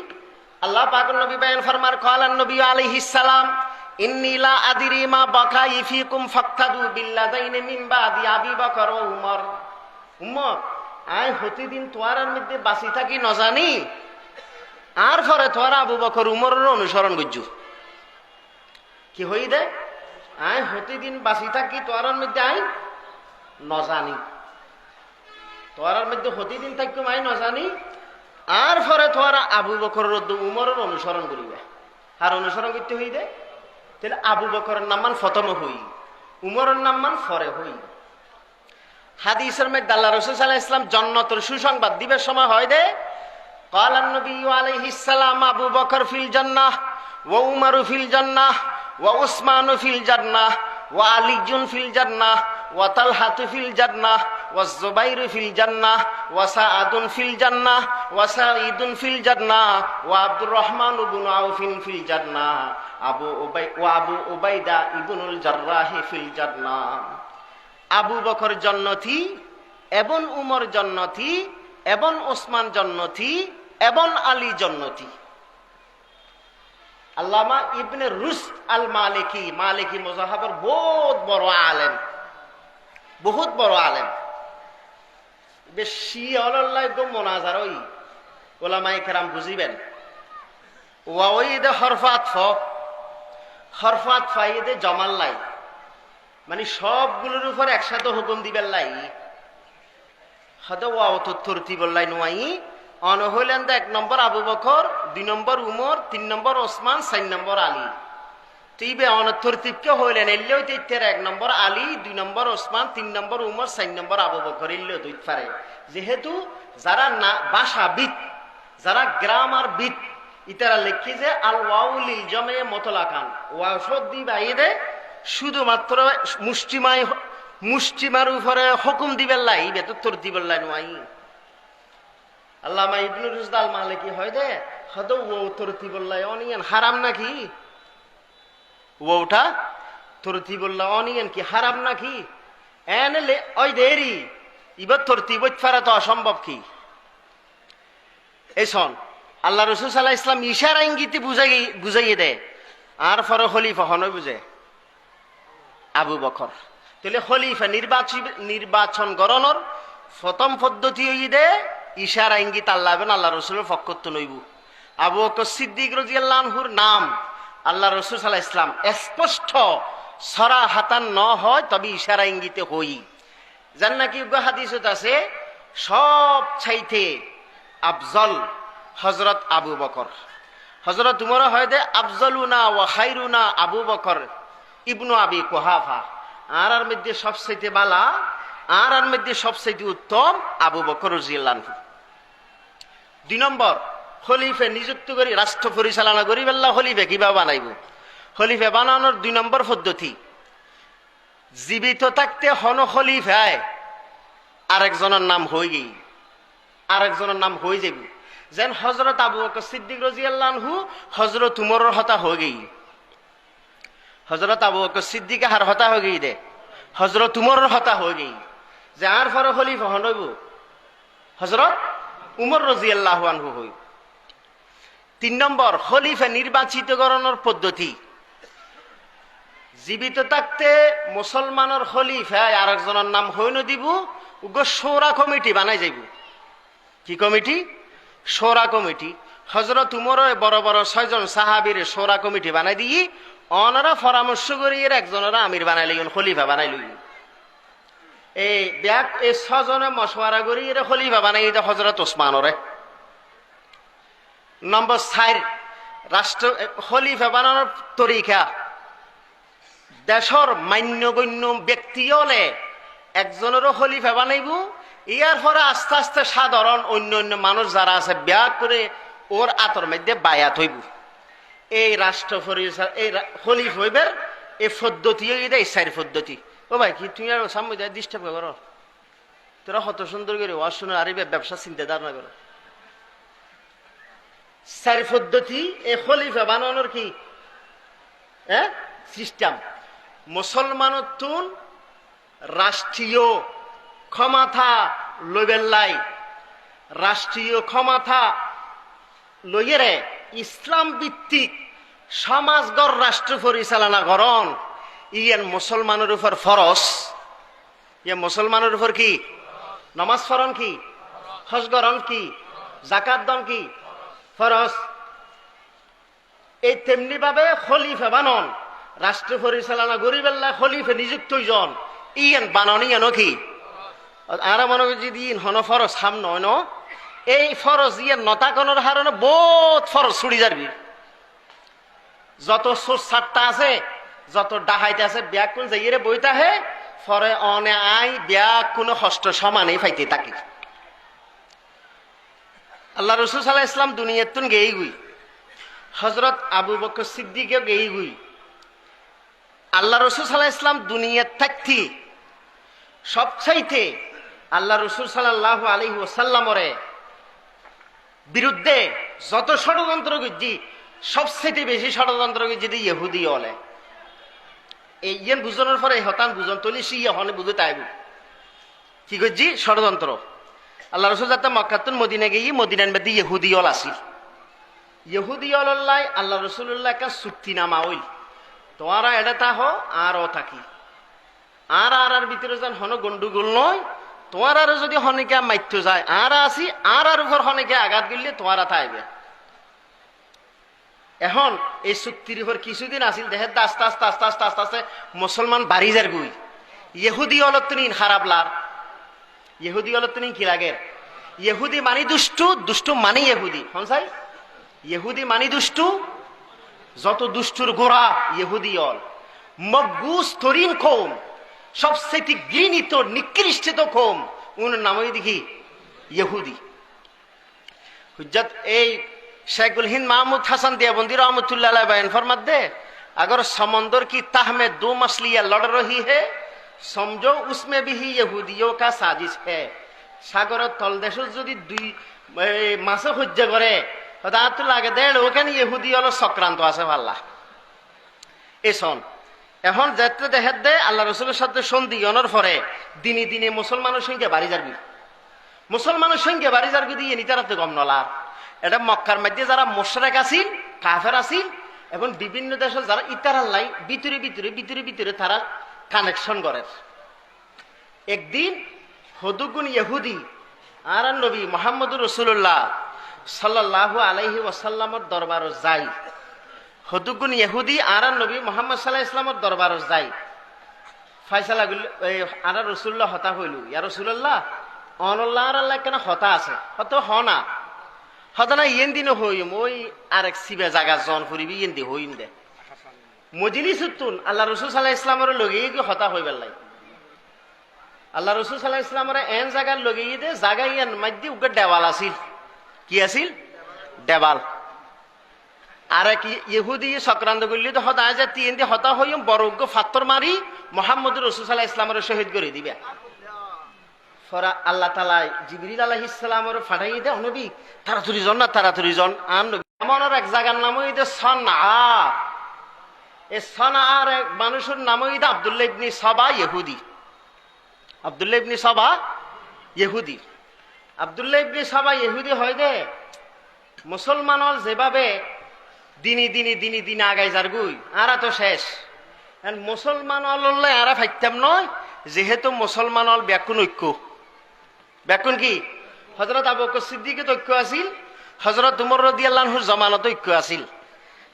আল্লাহ পাকের নবী বয়ান ফরমার কালান নবী আলাইহিস সালাম ইন্নী লা আদরি মা বাকাই ফিকুম ফাক্তাদু বিল্লাযাইনি মিন বাদি আবি বকর ও উমর। উম্মত আয় প্রতিদিন তোয়ারার মধ্যে বাঁচি থাকি ন জানি আর পরে তোরা আবু বকর উমরের অনুসরণ করছু। কি হই দে আয় প্রতিদিন বাঁচি থাকি তোয়ারার মধ্যে আই ন জানি, তোয়ারার মধ্যে প্রতিদিন থাকুম আই ন জানি আর পরে তোরা আবু বকর উমরের অনুসরণ করিবে। আর অনুসরণ করতে হই দে তাহলে আবু বকরের নাম মান প্রথমে হই, উমরের নাম মান পরে হই। হাদিসের মধ্যে আল্লাহ রাসূল সাল্লাল্লাহু আলাইহি ওয়াসাল্লাম জান্নাতের সুসংবাদ দিবার সময় হয় দে ক্বালান নবী আলাইহিস সালাম আবু বকর ফিল জান্নাহ ওয়া উমর ফিল জান্নাহ ওয়া উসমান ফিল জান্নাহ ওয়া আলীজুন ফিল জান্নাহ ওয়া তালহাতু ফিল জান্নাহ ওয়া যুবাইর ফিল জান্নাহ ওয়া সাআদুন ফিল জান্নাহ ওয়া সাঈদুন ফিল জান্নাহ ওয়া আব্দুর রহমান ইবনে আউফ ফিল জান্নাহ আবু উবাইদা ইবনুল জাররাহ ফিল জান্নাহ। আবু বকর জান্নাতি এবং উমর জান্নাতি এবং ওসমান জান্নাতি এবং আলী জান্নাতি। আল্লামা ইবনে রুশদ আল মালিকি, মালিকি মুজাহাবের বহুত বড় আলেম, বহুত বড় আলেম। বেশি আল্লাহ একদম মোনাজার ওই ওলামায়ে কেরাম বুঝিবেন ওয়াইদে হরফাত ফাইদে জমাল লাই, মানে সবগুলোর উপর একসাথে হুকুম দিবেন লাই। হয়তো ওয়াও তো তরতি বললাই নোয়াই অন হইলেন 1 নম্বর আবু বকর, 2 নম্বর উমর, 3 নম্বর ওসমান, 4 নম্বর আলী। তুইবে অনতরতিবকে হইলেন এলেও তের 1 নম্বর আলী, 2 নম্বর ওসমান, 3 নম্বর উমর, 4 নম্বর আবু বকর এলেও দুই পারে। যেহেতু যারা না ভাষাবিদ, যারা গ্রামার বিদ, ইতারা লেখি যে আল ওয়াউলিল জমে মতলাকান ওয়াও সদ্দি বাইরে শুধুমাত্র মুষ্টিমার উপরে হুকুম দিবেন লাই বেতর তোর দিবেন লাই নোয়াই। আল্লামা ইবনে রুশদ আল মালিকি হয় দে হয়তো ও তোর দিবেন লাই অনিয়ন হারাম নাকি, ওটা তোর দিবেন লাই অনিয়ন কি হারাম নাকি এনে ওই দেরি ইবার তোর তিবত ফারা তো অসম্ভব কি। এই শোন আল্লাহ রাসূল সাল্লাল্লাহু আলাইহি ইসলাম ইশারা ইঙ্গিতে বুঝাইয়ে দেয় আর পরে খলিফা হনই বুঝে আবু বকর। তাহলে খলিফা নির্বাচন গণনার প্রথম পদ্ধতি হই দে ইশারা ইঙ্গিত আল্লাহ এবং আল্লাহ রসুলের পক্ষত্ব নইব। আবু বকর সিদ্দিক রাদিয়াল্লাহু আনহুর নাম আল্লাহ রসুল সাল্লাল্লাহু আলাইহি ইসলাম স্পষ্ট সরাহাতান ন হয় তবে ইশারা ইঙ্গিতে হই। জান নাকি হাদিসত আছে সব চাইতে আফজল হযরত আবু বকর, হযরত উমর হয় দে আফজলুনা ওয়া খায়রুনা আবু বকর ইবনু আবি কুহাফা। আর মধ্যে সবচেয়ে বালা আর মধ্যে সবচেয়ে উত্তম আবু বকর রাদিয়াল্লাহু আনহু। 2 নম্বর খলিফা নিযুক্ত করি রাষ্ট্র পরিচালনা করি বেল্লা খলিফা কিভাবে বানাইব। খলিফা বানানোর 2 নম্বর পদ্ধতি জীবিত থাকতে হন খলিফায় আরেকজনের নাম হয়ে গই, আরেকজনের নাম হয়ে যাব। যেন হযরত আবু বকর সিদ্দিক রাদিয়াল্লাহু আনহু হযরত উমরের হতা হয়ে গই, হযরত আবু বকর সিদ্দিক হার হতা হয়ে গই দে হযরত উমরের হতা হয়ে গই যে আর পরে খলিফা হনইব হযরত উমর রাদিয়াল্লাহু আনহু হই। 3 নম্বর খলিফা নির্বাচিত করানোর পদ্ধতি জীবিত থাকতে মুসলমানের খলিফায় আরেকজনের নাম হইন দিব উগো শোরা কমিটি বানাই যাইব। কি কমিটি? শোরা কমিটি। হযরত উমর বড় বড় 6 জন সাহাবীর শোরা কমিটি বানাই দিই অনারা পরামর্শ করি এর একজনেরা আমির বানাই লইন, খলিফা বানাই লইন। এই ব্যাগ এই 6 জনে মশওয়ারা করি এর খলিফা বানাই এটা হযরত ওসমানরে। নম্বর 4 রাষ্ট্র খলিফা বানানোর তরিকা দেশর মান্যগণ্য ব্যক্তি হলে একজনেরও খলিফা বানাইব, ইয়ার পরে আস্তে আস্তে সাধারণ অন্য অন্য মানুষ যারা আছে ব্যাগ করে ওর আতর মধ্যে বায়াত হইব। এই রাষ্ট্র এই খলিফ হইবের এই পদ্ধতি এই সাইড পদ্ধতি। ও ভাই কি তুমি আর সামনে ডিস্টার্ব করো, তোরা কত সুন্দর করে ওয়াজ শুনে আর ব্যবসা চিন্তাধার না করো। সাইড পদ্ধতি এই খলিফা বানানোর কি সিস্টেম। মুসলমানের তুন রাষ্ট্রীয় ক্ষমতা লইবেল্লাই, রাষ্ট্রীয় ক্ষমতা লইয়েরে ইসলাম ভিত্তিক সমাজগড় রাষ্ট্র পরিচালনা করন ইয়ান মুসলমানের উপর ফরজ। ইয়ে মুসলমানের উপর কি নামাজ ফরন কি, হজ গরণ কি, জাকাত দন কি ফরজ। এই তেমনি ভাবে খলিফা বানন রাষ্ট্র পরিচালনা গরিবেল্লা খলিফা নিযুক্ত হইজন ইয়ান বানন ইয়ানো কি আর মনে করি যদি হন ফরজ হাম নয় ন এই ফরজ ইয়ান নতাকনের হারণে বহুত ফরজ ছুড়ি যাবি। যত সোর সাতটা আছে, যত ডাহাইতে আছে ব্যাগ কোন যাইয়ে বইতা হে ফরে অনে আই ব্যাগ কোনো হস্ত সমানেই ফাইতে থাকি। আল্লাহ রসুল সাল্লাল্লাহু আলাইহি ওয়াসাল্লাম দুনিয়াতুন গেই গুই, হযরত আবু বকর সিদ্দিকও গেই গুই। আল্লাহ রসুল সাল্লাল্লাহু আলাইহি ওয়াসাল্লাম দুনিয়াত থাকতি সবচাইতে আল্লাহ রসুল সাল্লাল্লাহু আলাইহি ওয়াসাল্লামরে বিরুদ্ধে যত ষড়যন্ত্র করছি সবচেয়ে বেশি ষড়যন্ত্র করছি ইহুদি হলে। এই ইয়েন বুঝানোর পরে হতান বুঝন তলি সি হনে বুঝে তাইব কি করছি ষড়যন্ত্র। আল্লাহ রসুল যাতে মক্কাতুন মদিনা গিয়ে মদিনার মধ্যে ইহুদি হল আসিল। ইহুদি হল্লাই আল্লাহ রসুল্লাহ একটা চুক্তিনামা হইল, তোমারা এটা তা হো আর ও থাকি আর আর আর ভিতরে যেন হন গন্ডগোল নয়, তোমার আরো যদি হনিকে মাইত্য যায় আর আসি আর আর উপর হনিকে আঘাত করলে তোমারা থাকবে। এখন এই চুক্তির উপর কিছুদিন আসিল দেখে আস্তে আস্তে আস্তে আস্তে আস্তে আস্তে মুসলমান বাড়ি যার গুই। ইহুদি হলত তুমি খারাপ লার, ইহুদি হলত তুমি কি লাগে, ইহুদি মানি দুষ্টু, দুষ্টু মানি ইহুদি হনসাই, ইহুদি মানি দুষ্টু, যত দুষ্টুর গোড়া ইহুদি হল। মগগুস তরিন কৌম, সবচেয়ে ঘৃণিত নিকৃষ্টিত কৌম উনার নামই দেখি ইহুদি। হুজ্জত এই शेखुल हिंद महमूद हसन देवबंदी रहमतुल्लाह अलैह बयान फरमाते अगर समंदर की तह में दो मछलियां लड़ रही है समझो उसमें भी यहूदियों का साजिश है। सागर तलदेश যদি দুই মাছে সহ্য করে হঠাৎ লাগে দেড় ওখানে ইহুদি হলো সক্রান্ত আছে ভাল্লা। এসন এখন যেতে দেখে দে আল্লাহ রসুলের সাথে সন্ধি অনর পরে দিনে দিনে মুসলমানের সংখ্যা বাড়ি যাবি, মুসলমানের সংখ্যা বাড়ি যাবি দিয়ে নিতারাতে গম নলা। এটা মক্কার মধ্যে যারা মুশরিক আছিল, কাফের আছিল এবং বিভিন্ন দেশের যারা ইতারার লাই ভিতরে ভিতরে ভিতরে ভিতরে তারা কানেকশন করে। একদিন হদুগুন ইহুদি আর নবী মুহাম্মদুর রাসূলুল্লাহ সাল্লাল্লাহু আলাইহি ওয়াসাল্লামের দরবারে যাই। হদুগুন ইহুদি আর নবী মুহাম্মদ সাল্লাল্লাহু আলাইহি ওয়াসাল্লামের দরবারে যাই। ফয়সালা গুলো আর রাসূলুল্লাহ হতা হইল, ইয়া রাসূলুল্লাহ অনল্লাহর আল্লাহ কেন হতা আছে, হত হনা হতনা ইয়েন দিনও হইম ওই আরেক সিবে জায়গা জন ফুরিবি ইয়েন দি হইম দে মজলিসুতুন আল্লাহ রসুল সাল্লাল্লাহু আলাইহি ওয়াসাল্লামের লগে কি হতা হইবার লাই। আল্লাহ রসুল সাল্লাল্লাহু আলাইহি ওয়াসাল্লামের এন জায়গার লগে দে জায়গা ইয়ান মধ্যে উগে দেওয়াল আছিল, কি আছিল দেওয়াল। আর এক ইহুদি সক্রান্ত করলি তো হতা যে তিন দি হতা হইম বড় উগ্র ফাত্তর মারি মুহাম্মদুর রাসূল সাল্লাল্লাহু আলাইহি ওয়াসাল্লামের শহীদ করে দিবে। ফরা আল্লাহ তাআলা জিবরিল আলাইহিস সালামের পাঠাই দে নবী তাড়াতাড়ি জন না তাড়াতাড়ি জন আন নবী। এমন এক জায়গার নাম হইতে সনআ, এই সনআর এক মানুষের নাম হইতে আব্দুল্লাহ ইবনে সাবা ইহুদি। আব্দুল্লাহ ইবনে সাবা ইহুদি, আব্দুল্লাহ ইবনে সাবা ইহুদি হয় দে মুসলমান যেভাবে দিনে দিনে দিনে দিনে আগাই যার গুই আর তো শেষ মুসলমান আর ফাইতাম নয়, যেহেতু মুসলমান ব্যাকুণ ঐক্য, ব্যাকুণ কি হযরত আবু বকর সিদ্দিকের ঐক্য আছিল, হযরত উমর রাদিয়াল্লাহু আনহুর জামানত ঐক্য আছিল,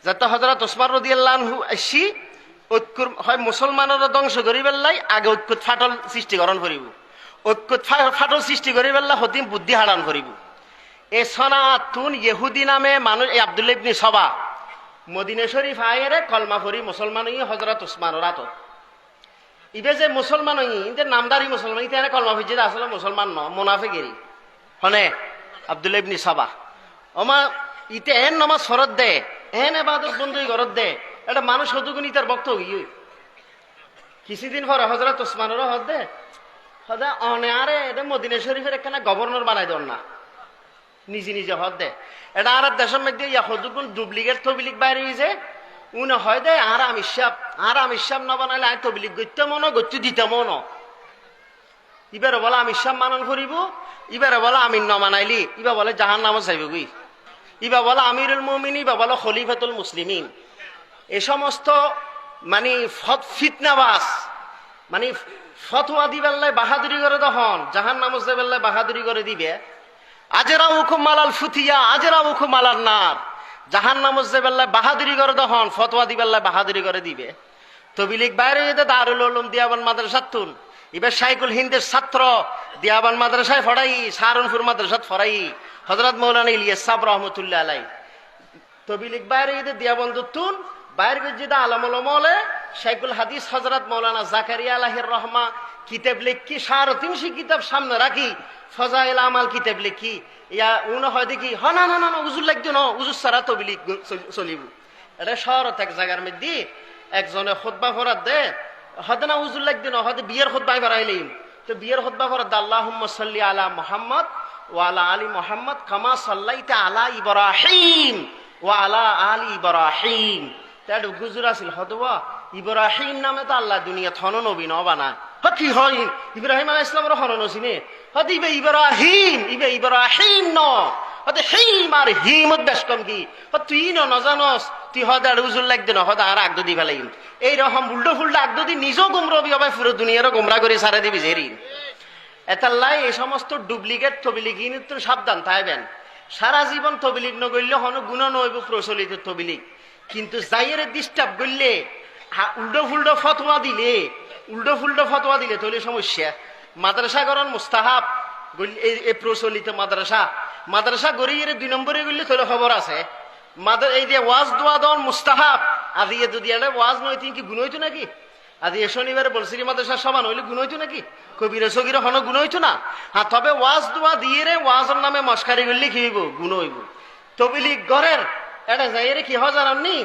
যাতে হযরত ওসমান রাদিয়াল্লাহু আনহু আসি ঐক্য হয় মুসলমানের ধ্বংস করি পেলাই আগে ঐক্য ফাটল সৃষ্টিকরণ করিব, ঐক্য ফাটল সৃষ্টি করি পেলাই হতিম বুদ্ধি হারান করিব। এ সনাতুন ইহুদি নামে মানুষ এই আব্দুল্লাহ ইবনে সাবা মদিনা শরীফ আয়েরে কলমা পড়ি মুসলমান হই হযরত উসমানের রাত ইবে যে মুসলমান হই যে নামদারি মুসলমান ইতে কলমা পড়ি আসলে মুসলমান ন মুনাফিকেরি হনে আব্দুল্লাহ ইবনে সাবা ওমা ইতে এন নামাজ ফরজ দে এন ইবাদত বন্ধই করত দে এটা মানুষ হতুগুনি তার বক্ত হই কিছুদিন পরে হযরত উসমানের হদ দে হদা অনে আরে এটা মদিনা শরীফের একখানা গভর্নর বানাই দেন না নিজে নিজে হদ দে এটা আর দেশের মধ্যে ইয়া হতুগুন ডুপ্লিকেট তবলিগ বাইরে হইছে উনি হয় দে আর আমি সাপ না বানাইলে আমি তবলিগ গইতে মনো গচ্ছু দিতে মনো ইবারে বলে আমি সাপ মানন করিব ইবারে বলে আমি ন মানাইলি ইবা বলে জাহান্নামে যাইব গই ইবা বলে আমিরুল মুমিনিন ইবা বলে খলিফাতুল মুসলিমিন এই সমস্ত মানে ফিতনাবাস মানে ফতোয়া দিবেল্লাই বাহাদুরি করে তখন জাহান্নামে যাইবেল্লাই বাহাদুরি করে দিবে আজরা হুকুম মালাল ফুতিয়া আজরা হুকুম মালার নার জাহান্নামে যাইবেল্লাই বাহাদুরি করে তখন ফতোয়া দিবেল্লাই বাহাদুরি করে দিবে তবলিগ বাইরে যেতে দারুল উলুম দিয়াবান মাদ্রাসাতুন এবার শাইখুল হিন্দের ছাত্র দিয়াবান মাদ্রাসায় পড়াই সাহারনপুর মাদ্রাসাত পড়াই হযরত মাওলানা ইলিয়াস সাহেব রহমাতুল্লাহ আলাইহি তবলিগ বাইরে যেতে দিয়াবান দুতুন বাইরে যেতে আলামুল মলে শাইখুল হাদিস হযরত মাওলানা জাকারিয়া আলাইহির রহমা কিতাব লিখি 350 কিতাব সামনে রাখি ফজাইল আমাল কিতাব লিখি ইয়া উন হয় দেখি হ না না না উজুর লাগতো না উজুর সারা তবলিগ চলিব এটা শহরত এক জায়গার মধ্যে একজনে খুতবা পড়াত দে হদে না উজুর লাগতো না হদে বিয়ের খুতবাই বাড়াইলেন তো বিয়ের খুতবা পড়াত আল্লাহুম্মা সাল্লি আলা মুহাম্মদ ওয়া আলা আলি মুহাম্মদ কামা সাল্লাইতা আলা ইব্রাহিম ওয়া আলা আলি ইব্রাহিম তার হুজুর আছিল হদওয়া ইব্রাহিম নামে তো আল্লাহ দুনিয়া থন নবী ন বানা কি হয় ইব্রাহিম আলাইহিস সালামের হরন সিনে হদি ইব্রাহিম ন হতে হিম আর হিমত বেশ কম কি তুই ন জানস তুই হদে আর উজুর লাগতে ন হদে আর আগদ দি ফেলাই এইরকম উল্টো ফুল্টো আগদ দি নিজেও গুমরবি হবে পুরো দুনিয়ারও গুমরা করে সারা দিবি জেরিন এতাল্লাই এই সমস্ত ডুপ্লিকেট তবলিগিন তো সাবধান থাকবেন সারা জীবন তবলিগ নগরলে হন গুণ নইব প্রচলিত তবলিগ কিন্তু যাইয়ের ডিস্টার্ব করলে উল্টো ফুল্টো ফতোয়া দিলে তৈলে সমস্যা মাদ্রাসা গরণ মুস্তাহাব এই প্রচলিত মাদ্রাসা গড়িয়ে 2 নম্বরে গড়লে তৈলে খবর আছে এই যে ওয়াজ দোয়া দন মুস্তাহাব আজি যদি এটা ওয়াজ নয় কি গুণ হইতো নাকি আজি শনিবারে বলছি মাদ্রাসা সভা নইলে গুণ হইতো নাকি কবিরা সগিরা হন গুণ হইতো না হ্যাঁ তবে ওয়াজ দোয়া দিয়ে ওয়াজের নামে মস্কারি করলে কি হইব গুণ হইব তবলিগ গড়ের এটা যাইরে কি হয় জানাননি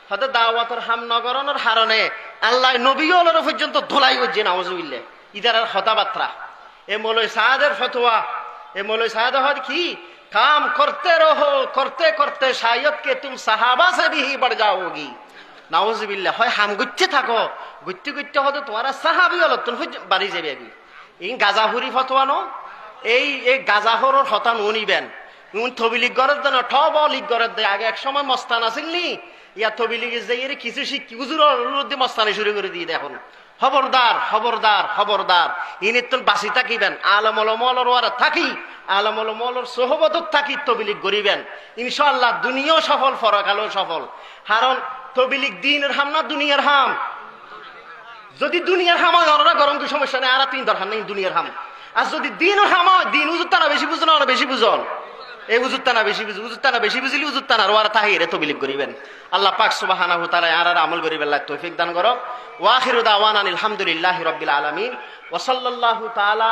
হয়তো দাওয়াতের হাম নগরণের হারণে আল্লাহ নবীওয়ালার পর্যন্ত ধোলাই করছে নাউজুবিল্লাহ ইদার কথাবার্তা এ মৌলভী সাদের ফতোয়া এ মৌলভী সাদ হয় কি কাম করতে রহো করতে করতে শায়দ কে তুম সাহাবা সে ভি बढ़ जाओगी নাউজুবিল্লাহ হয় হাম গুচ্ছে থাকো গুচ্ছে গুচ্ছে হয়তো তোমারা সাহাবী হলো তুমি বাড়ি যাবে এই গাজাহুরি ফতোয়া ন এই গাজাহরর হতা নুনিবেন তবলিগ গড়ের দেন ঠব লিগ গড়ের দেয় আগে এক সময় মস্তান আছিল নি ইয়া তবলিগের যাইয়ে কিছু শিক্ষি হুজুরের অনুরোধে মস্তানি শুরু করে দিয়ে এখন খবরদার ইনিতুন বাসি থাকিবেন আলমল মলর ওয়ারা থাকি আলমল মলর সোহবতত থাকি তবলিগ করিবেন ইনশাআল্লাহ দুনিয়াও সফল পরকালও সফল কারণ তবলিগ দিনের হাম না দুনিয়ার হাম যদি দুনিয়ার হাম হয় ওরা গরম কি সমস্যা নেই আর 3 দরকার নেই দুনিয়ার হাম আর যদি দিনের হাম হয় দিন হুজুর তারা বেশি বুঝন ওরা বেশি বুঝন এই উজুত্তানা বেশি বুঝিলি উজুত্তানার ওয়ারা তাহিরে তবলিগ করিবেন আল্লাহ পাক সুবহানাহু ওয়া তাআলা আর আমল করিবেন আল্লাহ তৌফিক দান করো ওয়া আখিরু দাওয়ানা আলহামদুলিল্লাহি রাব্বিল আলামিন ওয়া সাল্লাল্লাহু তাআলা